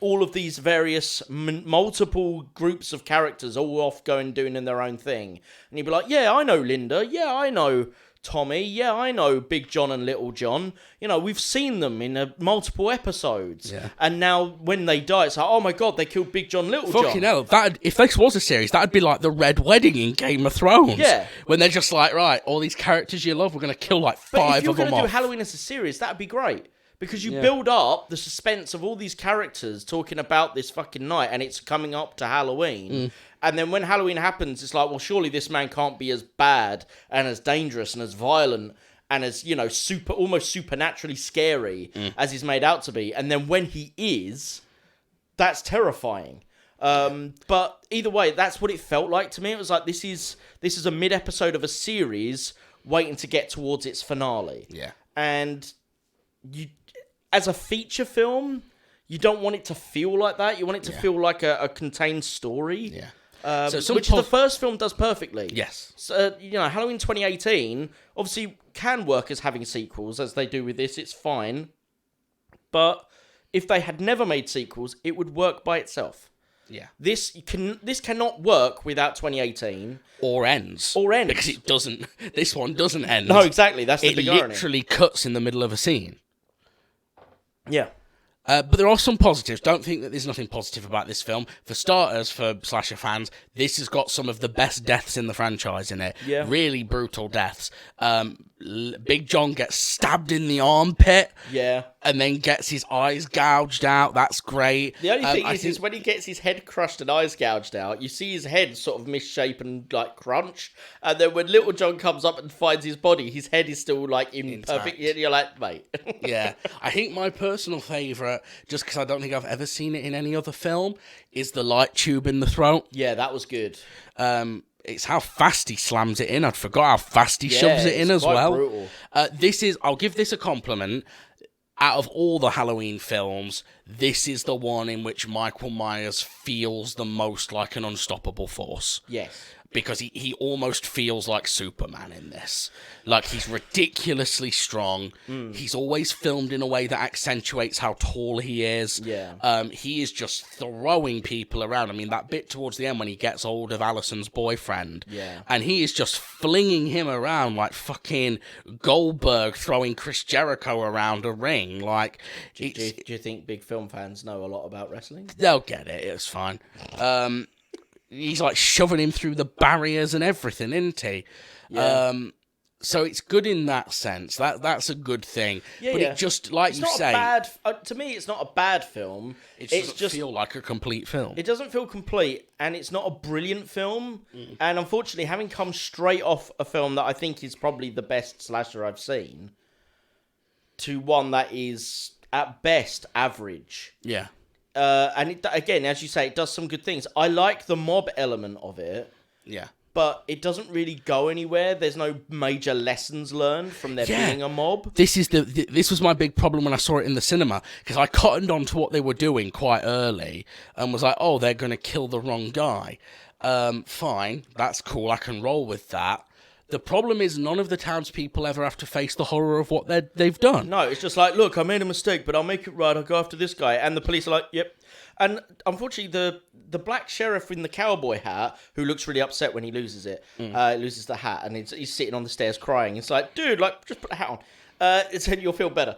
all of these various multiple groups of characters all off going doing their own thing. And you'd be like, yeah, I know Linda. Yeah, I know Tommy. Yeah, I know Big John and Little John. We've seen them in multiple episodes. Yeah. And now when they die, it's like, oh my God, they killed Big John, Little John. Fucking hell. If this was a series, that'd be like the Red Wedding in Game of Thrones. Yeah. When they're just like, right, all these characters you love, we're going to kill like 5 of them off. But if you're going to do Halloween as a series, that'd be great. Because you build up the suspense of all these characters talking about this fucking night, and it's coming up to Halloween. And then when Halloween happens, it's like, well, surely this man can't be as bad and as dangerous and as violent and as, almost supernaturally scary as he's made out to be. And then when he is, that's terrifying. But either way, that's what it felt like to me. It was like, this is a mid-episode of a series waiting to get towards its finale. Yeah. And you, as a feature film, you don't want it to feel like that. You want it to feel like a contained story. Yeah. Which the first film does perfectly. Yes. So, Halloween 2018 obviously can work as having sequels, as they do with this. It's fine. But if they had never made sequels, it would work by itself. Yeah. This cannot work without 2018. Or ends. Because it doesn't. This one doesn't end. No, exactly. That's the big irony. It literally cuts in the middle of a scene. Yeah. But there are some positives. Don't think that there's nothing positive about this film. For starters, for slasher fans, this has got some of the best deaths in the franchise in it. Yeah. Really brutal deaths. Big John gets stabbed in the armpit. Yeah. And then gets his eyes gouged out. That's great. The only thing is when he gets his head crushed and eyes gouged out, you see his head sort of misshapen, like crunch. And then when Little John comes up and finds his body, his head is still like in perfect. You're like, mate. Yeah. I think my personal favourite, just because I don't think I've ever seen it in any other film, is the light tube in the throat. Yeah, that was good. It's how fast he slams it in. I'd forgot how fast he shoves it in as well. Brutal. I'll give this a compliment. Out of all the Halloween films, this is the one in which Michael Myers feels the most like an unstoppable force. Yes. because he almost feels like Superman in this. Like, he's ridiculously strong. He's always filmed in a way that accentuates how tall he is. Yeah. He is just throwing people around. I mean, that bit towards the end when he gets hold of Allison's boyfriend, and he is just flinging him around like fucking Goldberg throwing Chris Jericho around a ring. Like, Do you think big film fans know a lot about wrestling? they'll get it. It's fine. He's like shoving him through the barriers and everything, isn't he? Yeah. So it's good in that sense. That's a good thing. Yeah, but yeah. it just, like It's you not say, a bad. To me, it's not a bad film. it It's doesn't just feel like a complete film. it doesn't feel complete, and it's not a brilliant film. And unfortunately, having come straight off a film that I think is probably the best slasher I've seen, to one that is at best average. Yeah. And it, again, as you say, it does some good things. I like the mob element of it, Yeah. but it doesn't really go anywhere. There's no major lessons learned from there being a mob. This was my big problem when I saw it in the cinema, because I cottoned on to what they were doing quite early and was like, oh, they're going to kill the wrong guy. Fine, that's cool, I can roll with that. The problem is none of the townspeople ever have to face the horror of what they've done. No, it's just like, look, I made a mistake, but I'll make it right. I'll go after this guy. And the police are like, yep. And unfortunately, the black sheriff in the cowboy hat, who looks really upset when he loses it, loses the hat, and he's sitting on the stairs crying. It's like, dude, like, just put the hat on. It's you'll feel better.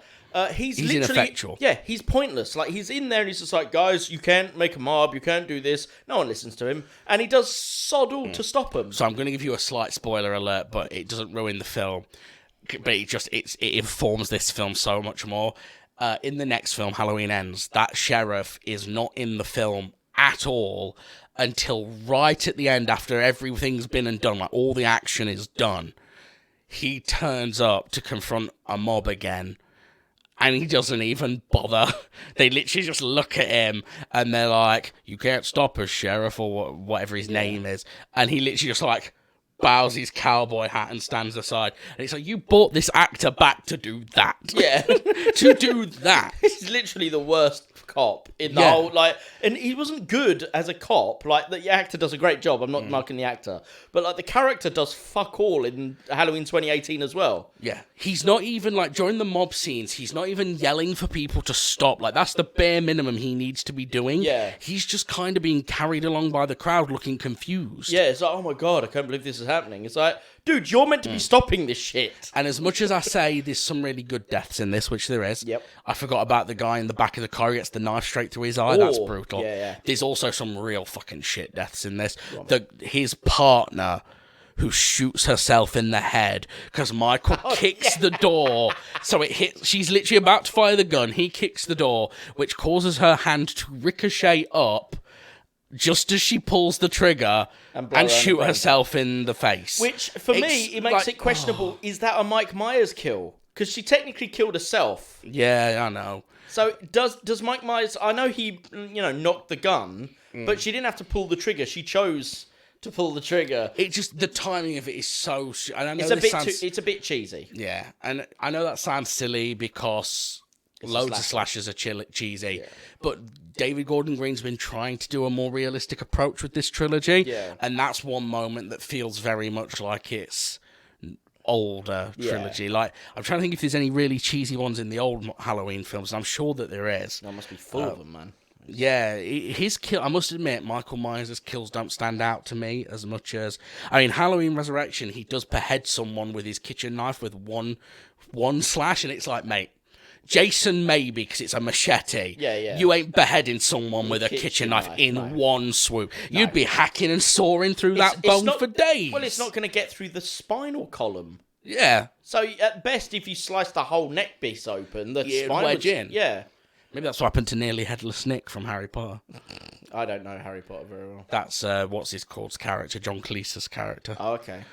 He's literally ineffectual. Yeah, he's pointless. Like, he's in there and he's just like, guys, you can't make a mob, you can't do this. No one listens to him, and he does sod all to stop him. So I'm going to give you a slight spoiler alert, but it doesn't ruin the film. But it informs this film so much more. In the next film, Halloween Ends, that sheriff is not in the film at all until right at the end, after everything's been and done, like all the action is done. He turns up to confront a mob again, and he doesn't even bother. They literally just look at him, and they're like, you can't stop us, sheriff, or whatever his name is. And he literally just like bows his cowboy hat and stands aside. And it's like, you brought this actor back to do that. Yeah. To do that. He's literally the worst cop in the whole, like, and he wasn't good as a cop. Like, the actor does a great job. I'm not marking the actor, but like the character does fuck all in Halloween 2018 as well. Yeah. He's not even, like, during the mob scenes, he's not even yelling for people to stop. Like, that's the bare minimum he needs to be doing. Yeah. He's just kind of being carried along by the crowd looking confused. Yeah, it's like, oh my god, I can't believe this is happening. It's like, dude, you're meant to be stopping this shit. And as much as I say there's some really good deaths in this, which there is, Yep. I forgot about the guy in the back of the car who gets the knife straight through his eye. That's Oh, brutal. yeah. There's also some real fucking shit deaths in this. His partner, who shoots herself in the head because Michael kicks the door, so it hits. She's literally about to fire the gun. He kicks the door, which causes her hand to ricochet up just as she pulls the trigger and shoot herself in the face. Which, for me, it makes it questionable. Is that a Mike Myers kill? Because she technically killed herself. Yeah, I know. So does Mike Myers? I know he, knocked the gun, but she didn't have to pull the trigger. She chose to pull the trigger. It just, the timing of it is so. And I know It's a bit cheesy. Yeah, and I know that sounds silly because loads of slashers are cheesy, but David Gordon Green's been trying to do a more realistic approach with this trilogy, and that's one moment that feels very much like it's older trilogy. Like, I'm trying to think if there's any really cheesy ones in the old Halloween films, and I'm sure that there is. There must be full of them, man. Yeah, his kill, I must admit, Michael Myers' kills don't stand out to me as much as, I mean, Halloween Resurrection, he does behead someone with his kitchen knife with one slash, and it's like, mate, Jason maybe, because it's a machete. Yeah. You ain't beheading someone with a kitchen knife in one swoop. You'd be hacking and sawing through that bone for days. Well, it's not going to get through the spinal column. Yeah. So, at best, if you slice the whole neck piece open, the spine wedge in. Yeah. Maybe that's what happened to Nearly Headless Nick from Harry Potter. I don't know Harry Potter very well. That's what's his called's character, John Cleese's character. Oh, okay.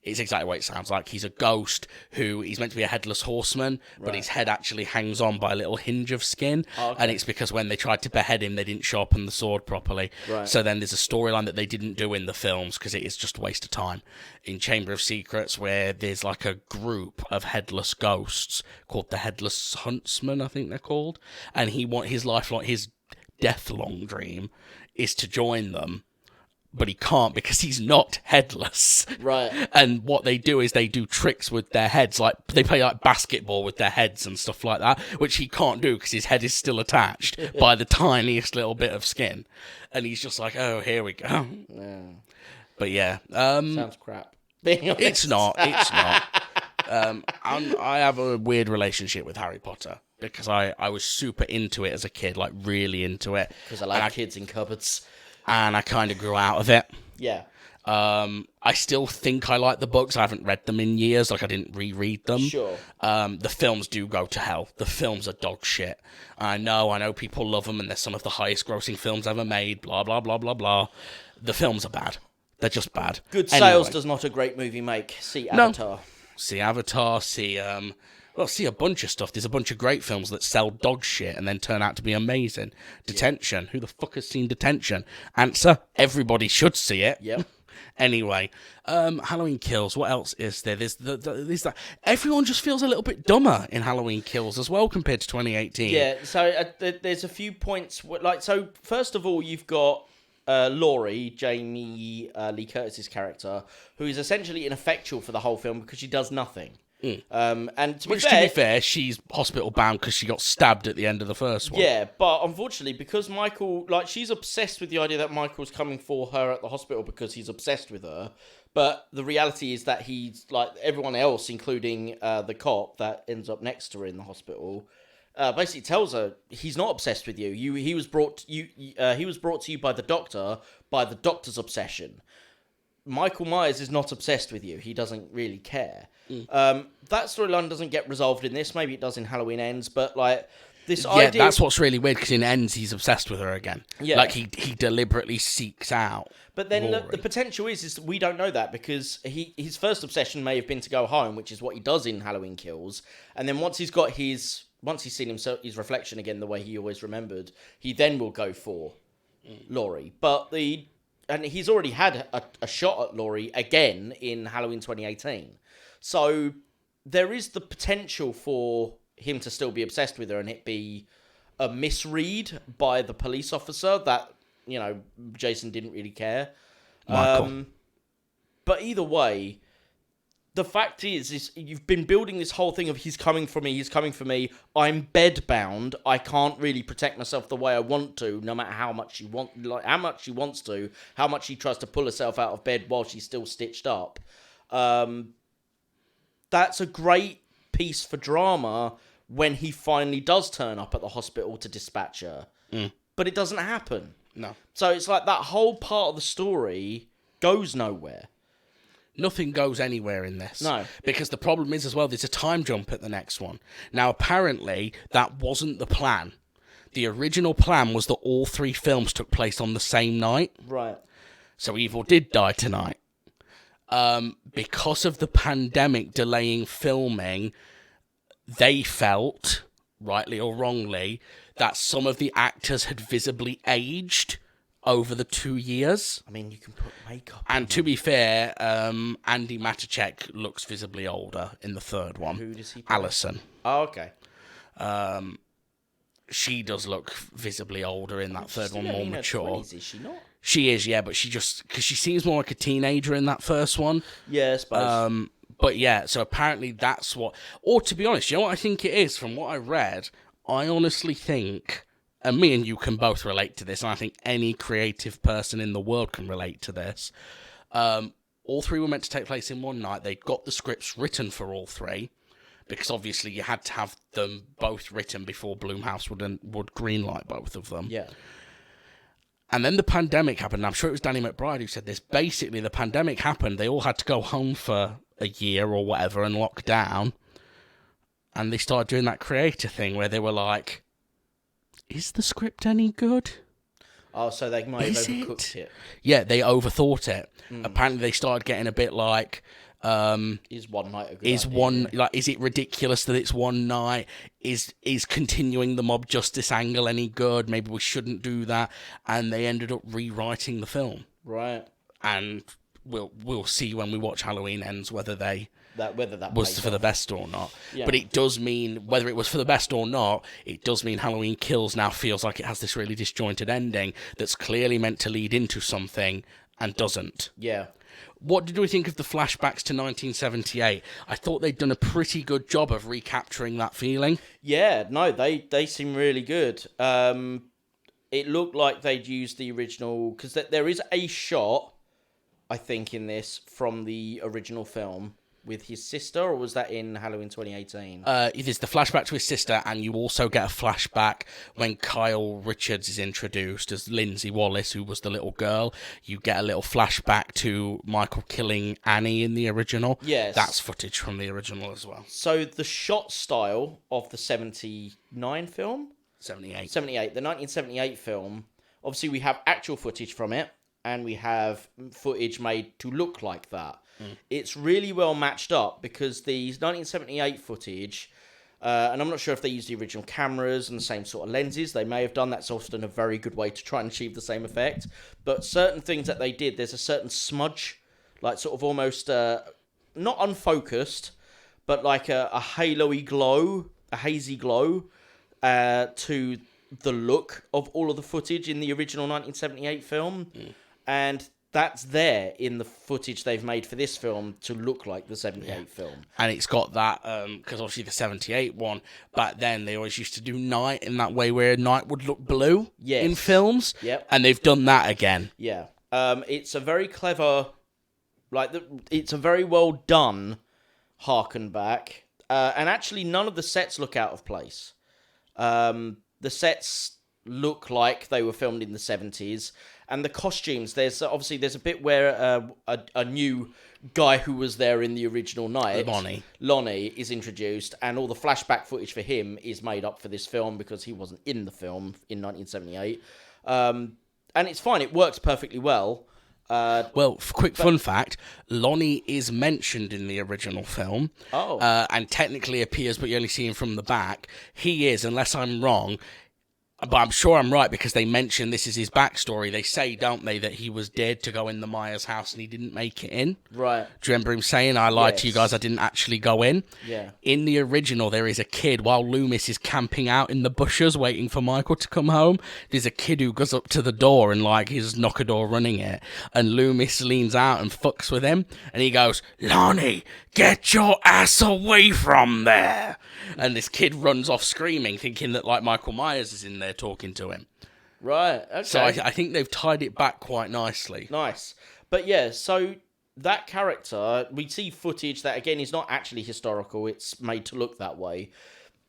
It's exactly what it sounds like. He's a ghost who, he's meant to be a headless horseman, but his head actually hangs on by a little hinge of skin. Oh, okay. And it's because when they tried to behead him, they didn't sharpen the sword properly. Right. So then there's a storyline that they didn't do in the films because it is just a waste of time. In Chamber of Secrets, where there's like a group of headless ghosts called the Headless Huntsman, I think they're called. And his death-long dream is to join them. but he can't because he's not headless. Right. And what they do is they do tricks with their heads, like they play like basketball with their heads and stuff like that, which he can't do because his head is still attached by the tiniest little bit of skin. And he's just like, oh, here we go. Yeah. But yeah, Sounds crap. Being honest. it's not. I have a weird relationship with Harry Potter because I was super into it as a kid, like really into it. Because I like kids in cupboards. And I kind of grew out of it. Yeah. I still think I like the books. I haven't read them in years. Like, I didn't reread them. Sure. The films do go to hell. The films are dog shit. I know people love them, and they're some of the highest grossing films ever made, blah, blah, blah, blah, blah. The films are bad. They're just bad. Good sales does not a great movie make. See Avatar. No. See Avatar, see a bunch of stuff. There's a bunch of great films that sell dog shit and then turn out to be amazing. Detention. Yeah. Who the fuck has seen Detention? Answer, everybody should see it. Yep. Anyway, Halloween Kills. What else is there? There's that. Everyone just feels a little bit dumber in Halloween Kills as well compared to 2018. Yeah, so there's a few points. So first of all, you've got Laurie, Jamie Lee Curtis's character, who is essentially ineffectual for the whole film because she does nothing. And to be fair, she's hospital bound because she got stabbed at the end of the first one. Yeah, but unfortunately, because Michael, she's obsessed with the idea that Michael's coming for her at the hospital because he's obsessed with her. But the reality is that he's like everyone else, including the cop that ends up next to her in the hospital. Basically tells her he's not obsessed with you. He was brought to you by the doctor's obsession. Michael Myers is not obsessed with you. He doesn't really care. That storyline doesn't get resolved in this. Maybe it does in Halloween Ends, but this idea... Yeah, that's what's really weird, because in Ends he's obsessed with her again. Yeah. He deliberately seeks out. But then the potential is we don't know that, because his first obsession may have been to go home, which is what he does in Halloween Kills. And then once he's seen his reflection again the way he always remembered, he then will go for Laurie. And he's already had a shot at Laurie again in Halloween 2018. So there is the potential for him to still be obsessed with her and it be a misread by the police officer that, Jason didn't really care. Michael. But either way, the fact is you've been building this whole thing of he's coming for me, I'm bedbound, I can't really protect myself the way I want to, no matter how much she wants to, how much she tries to pull herself out of bed while she's still stitched up. That's a great piece for drama when he finally does turn up at the hospital to dispatch her. But it doesn't happen. No. So it's like that whole part of the story goes nowhere. Nothing goes anywhere in this. No. Because the problem is as well, there's a time jump at the next one. Now, apparently, that wasn't the plan. The original plan was that all three films took place on the same night. Right. So Evil did die tonight. Because of the pandemic delaying filming, they felt, rightly or wrongly, that some of the actors had visibly aged over the 2 years. I mean, you can put makeup and on to be fair, Andy Matichek looks visibly older in the third one. Who does he play? Alison. Oh, okay. She does look visibly older in that third one, more mature. 20s, is she not? She is, yeah, but because she seems more like a teenager in that first one. Yeah, I suppose. But yeah, so apparently that's what... Or to be honest, you know what I think it is? From what I read, I honestly think... And me and you can both relate to this, and I think any creative person in the world can relate to this. All three were meant to take place in one night. They got the scripts written for all three, because obviously you had to have them both written before Blumhouse would greenlight both of them. Yeah. And then the pandemic happened. I'm sure it was Danny McBride who said this. Basically, the pandemic happened. They all had to go home for a year or whatever and lock down. And they started doing that creator thing where they were like, is the script any good? Oh, so they might have overcooked it. Yeah, they overthought it. Apparently, they started getting a bit like... is one night a good idea? Is it ridiculous that it's one night? Is continuing the mob justice angle any good? Maybe we shouldn't do that. And they ended up rewriting the film. Right. And we'll see when we watch Halloween Ends whether that was for the best or not. Yeah. But it does mean, whether it was for the best or not, it does mean Halloween Kills now feels like it has this really disjointed ending that's clearly meant to lead into something, and doesn't. Yeah. What did we think of the flashbacks to 1978? I thought they'd done a pretty good job of recapturing that feeling. Yeah, no, they seem really good. It looked like they'd used the original, because there is a shot, I think, in this from the original film with his sister, or was that in Halloween 2018? It is the flashback to his sister, and you also get a flashback when Kyle Richards is introduced as Lindsay Wallace, who was the little girl. You get a little flashback to Michael killing Annie in the original. Yes. That's footage from the original as well. So the shot style of the 79 film? 78. 78, the 1978 film, obviously we have actual footage from it, and we have footage made to look like that. It's really well matched up, because the 1978 footage, and I'm not sure if they used the original cameras and the same sort of lenses. They may have done. That's often a very good way to try and achieve the same effect. But certain things that they did, there's a certain smudge, like sort of almost, not unfocused, but like a halo-y glow, a hazy glow, to the look of all of the footage in the original 1978 film. And that's there in the footage they've made for this film to look like the 78 film. And it's got that, because obviously the 78 one, back then they always used to do night in that way where night would look blue in films. Yep. And they've done that again. Yeah. It's a very clever, it's a very well done harken back. And actually none of the sets look out of place. The sets look like they were filmed in the 70s. And the costumes, there's a bit where a new guy who was there in the original night, Lonnie, is introduced, and all the flashback footage for him is made up for this film because he wasn't in the film in 1978. And it's fine, it works perfectly well. Fun fact, Lonnie is mentioned in the original film. And technically appears, but you only see him from the back. He is, unless I'm wrong, but I'm sure I'm right, because they mention this is his backstory. They say, don't they, that he was dared to go in the Myers house and he didn't make it in? Right. Do you remember him saying, I lied to you guys, I didn't actually go in? Yeah. In the original, there is a kid, while Loomis is camping out in the bushes waiting for Michael to come home, there's a kid who goes up to the door and, he's knock-a-door running it, and Loomis leans out and fucks with him, and he goes, Lonnie, get your ass away from there! And this kid runs off screaming, thinking that, Michael Myers is in there talking to him. Right, okay. So I think they've tied it back quite nicely. Nice. But yeah, so that character, we see footage that, again, is not actually historical. It's made to look that way.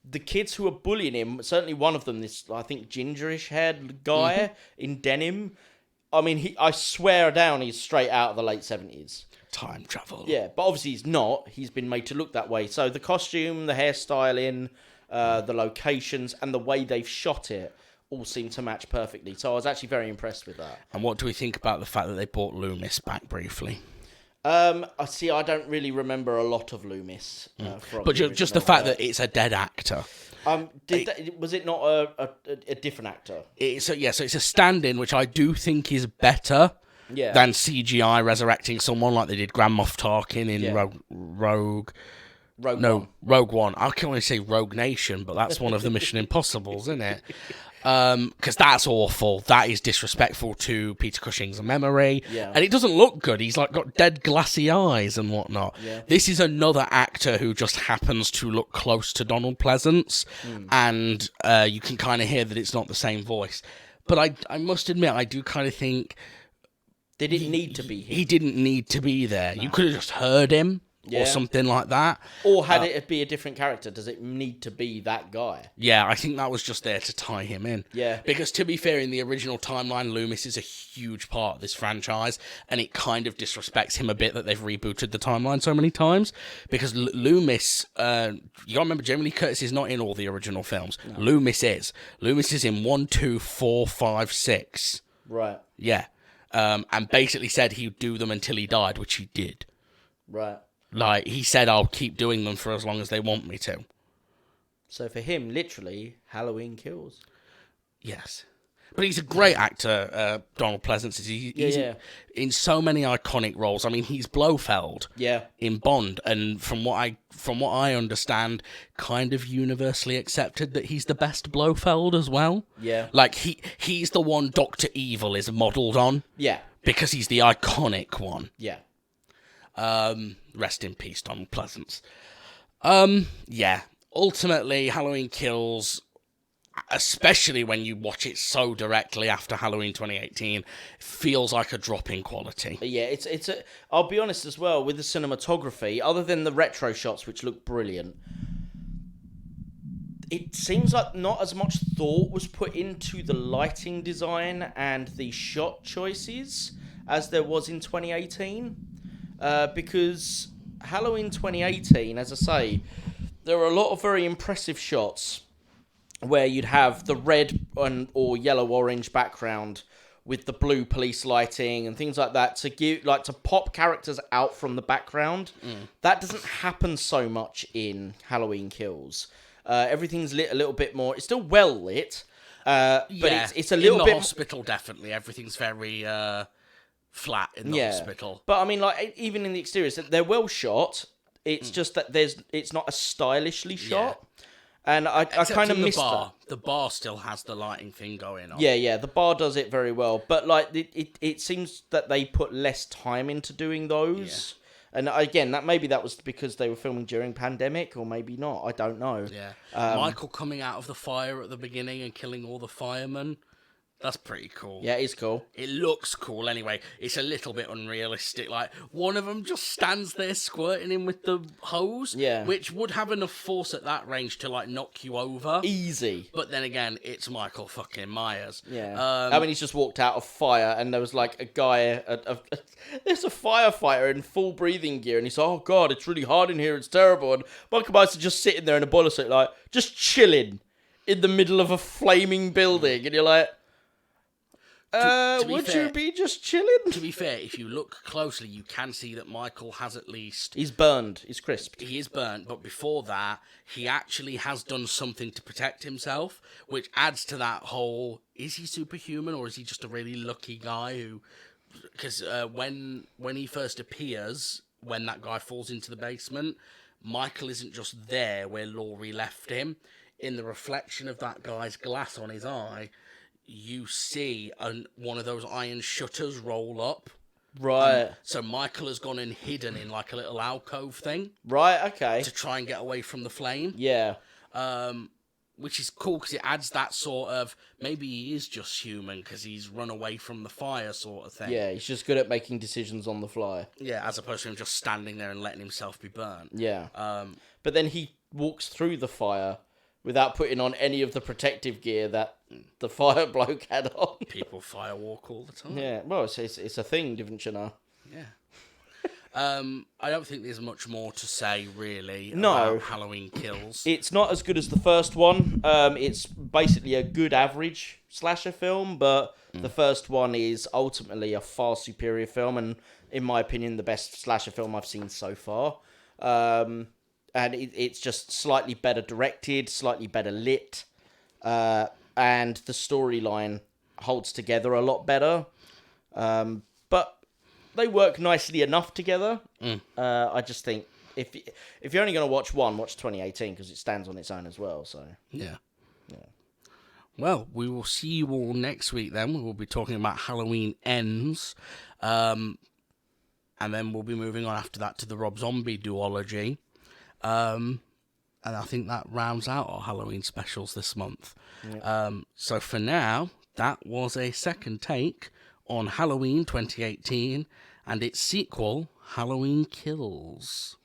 The kids who are bullying him, certainly one of them, this, I think, gingerish-haired guy in denim, I mean, I swear down he's straight out of the late 70s. Time travel. Yeah, but obviously he's not. He's been made to look that way. So the costume, the hairstyling, the locations, and the way they've shot it all seem to match perfectly. So I was actually very impressed with that. And what do we think about the fact that they brought Loomis back briefly? I don't really remember a lot of Loomis. But just the fact that it's a dead actor. Was it not a different actor? So it's a stand-in, which I do think is better than CGI resurrecting someone like they did Grand Moff Tarkin in Rogue One. I can only say Rogue Nation, but that's one of the Mission Impossibles, isn't it? Because that's awful. That is disrespectful to Peter Cushing's memory. Yeah. And it doesn't look good. He's got dead glassy eyes and whatnot. Yeah. This is another actor who just happens to look close to Donald Pleasance. And you can kind of hear that it's not the same voice. But I must admit, I do kind of think... They didn't need to be here. He didn't need to be there. No. You could have just heard him or something like that. Or had it be a different character. Does it need to be that guy? Yeah, I think that was just there to tie him in. Yeah. Because to be fair, in the original timeline, Loomis is a huge part of this franchise, and it kind of disrespects him a bit that they've rebooted the timeline so many times. Because Loomis, you gotta remember, Jamie Lee Curtis is not in all the original films. No. Loomis is. Loomis is in 1, 2, 4, 5, 6. Right. Yeah. And basically said he'd do them until he died, which he did. Right. He said, I'll keep doing them for as long as they want me to. So for him, literally, Halloween kills. Yes. But he's a great actor, Donald Pleasance. He's in so many iconic roles. I mean, he's Blofeld in Bond, and from what I understand, kind of universally accepted that he's the best Blofeld as well. Yeah. He's the one Dr. Evil is modelled on. Yeah. because he's the iconic one. Yeah. Rest in peace, Donald Pleasance. Yeah. Ultimately, Halloween Kills, especially when you watch it so directly after Halloween 2018, feels like a drop in quality. Yeah, it's a. I'll be honest as well with the cinematography. Other than the retro shots, which look brilliant, it seems like not as much thought was put into the lighting design and the shot choices as there was in 2018. Because Halloween 2018, as I say, there were a lot of very impressive shots where you'd have the red or yellow-orange background with the blue police lighting and things like that to pop characters out from the background. That doesn't happen so much in Halloween Kills. Everything's lit a little bit more. It's still well lit, but it's a little in the bit hospital. Definitely, everything's very flat in the hospital. But I mean, like even in the exteriors, they're well shot. It's just that it's not as stylishly shot. And I kind of miss the bar. that. The bar still has the lighting thing going on. Yeah, the bar does it very well. But like it seems that they put less time into doing those. Yeah. And again, that was because they were filming during pandemic, or maybe not. I don't know. Yeah. Michael coming out of the fire at the beginning and killing all the firemen. That's pretty cool. Yeah, it's cool. It looks cool anyway. It's a little bit unrealistic. Like, one of them just stands there squirting him with the hose. Yeah. Which would have enough force at that range to, like, knock you over. Easy. But then again, it's Michael fucking Myers. Yeah. I mean, he's just walked out of fire, and there was, like, a guy... there's a firefighter in full breathing gear, and he's like, oh, God, it's really hard in here, it's terrible. And Michael Myers is just sitting there in a boiler suit, like, just chilling in the middle of a flaming building, and you're like... would you be just chilling? To be fair, if you look closely, you can see that Michael has at least... He's burned. He's crisped. He is burnt, but before that, he actually has done something to protect himself, which adds to that whole, is he superhuman or is he just a really lucky guy who... Because when he first appears, when that guy falls into the basement, Michael isn't just there where Laurie left him. In the reflection of that guy's glass on his eye... you see one of those iron shutters roll up. Right. So Michael has gone and hidden in like a little alcove thing. Right, okay. To try and get away from the flame. Yeah. Which is cool because it adds that sort of, maybe he is just human because he's run away from the fire sort of thing. Yeah, he's just good at making decisions on the fly. Yeah, as opposed to him just standing there and letting himself be burnt. Yeah. But then he walks through the fire without putting on any of the protective gear that the fire bloke had on. People firewalk all the time. Yeah, well, it's a thing, didn't you know? Yeah. I don't think there's much more to say, really, No. about Halloween Kills. It's not as good as the first one. It's basically a good average slasher film, but the first one is ultimately a far superior film, and in my opinion, the best slasher film I've seen so far. And it's just slightly better directed, slightly better lit, and the storyline holds together a lot better. But they work nicely enough together. I just think if you're only going to watch one, watch 2018 because it stands on its own as well. So yeah. Well, we will see you all next week then. We will be talking about Halloween Ends. And then we'll be moving on after that to the Rob Zombie duology. And I think that rounds out our Halloween specials this month. Yep. So for now, that was a second take on Halloween 2018 and its sequel, Halloween Kills.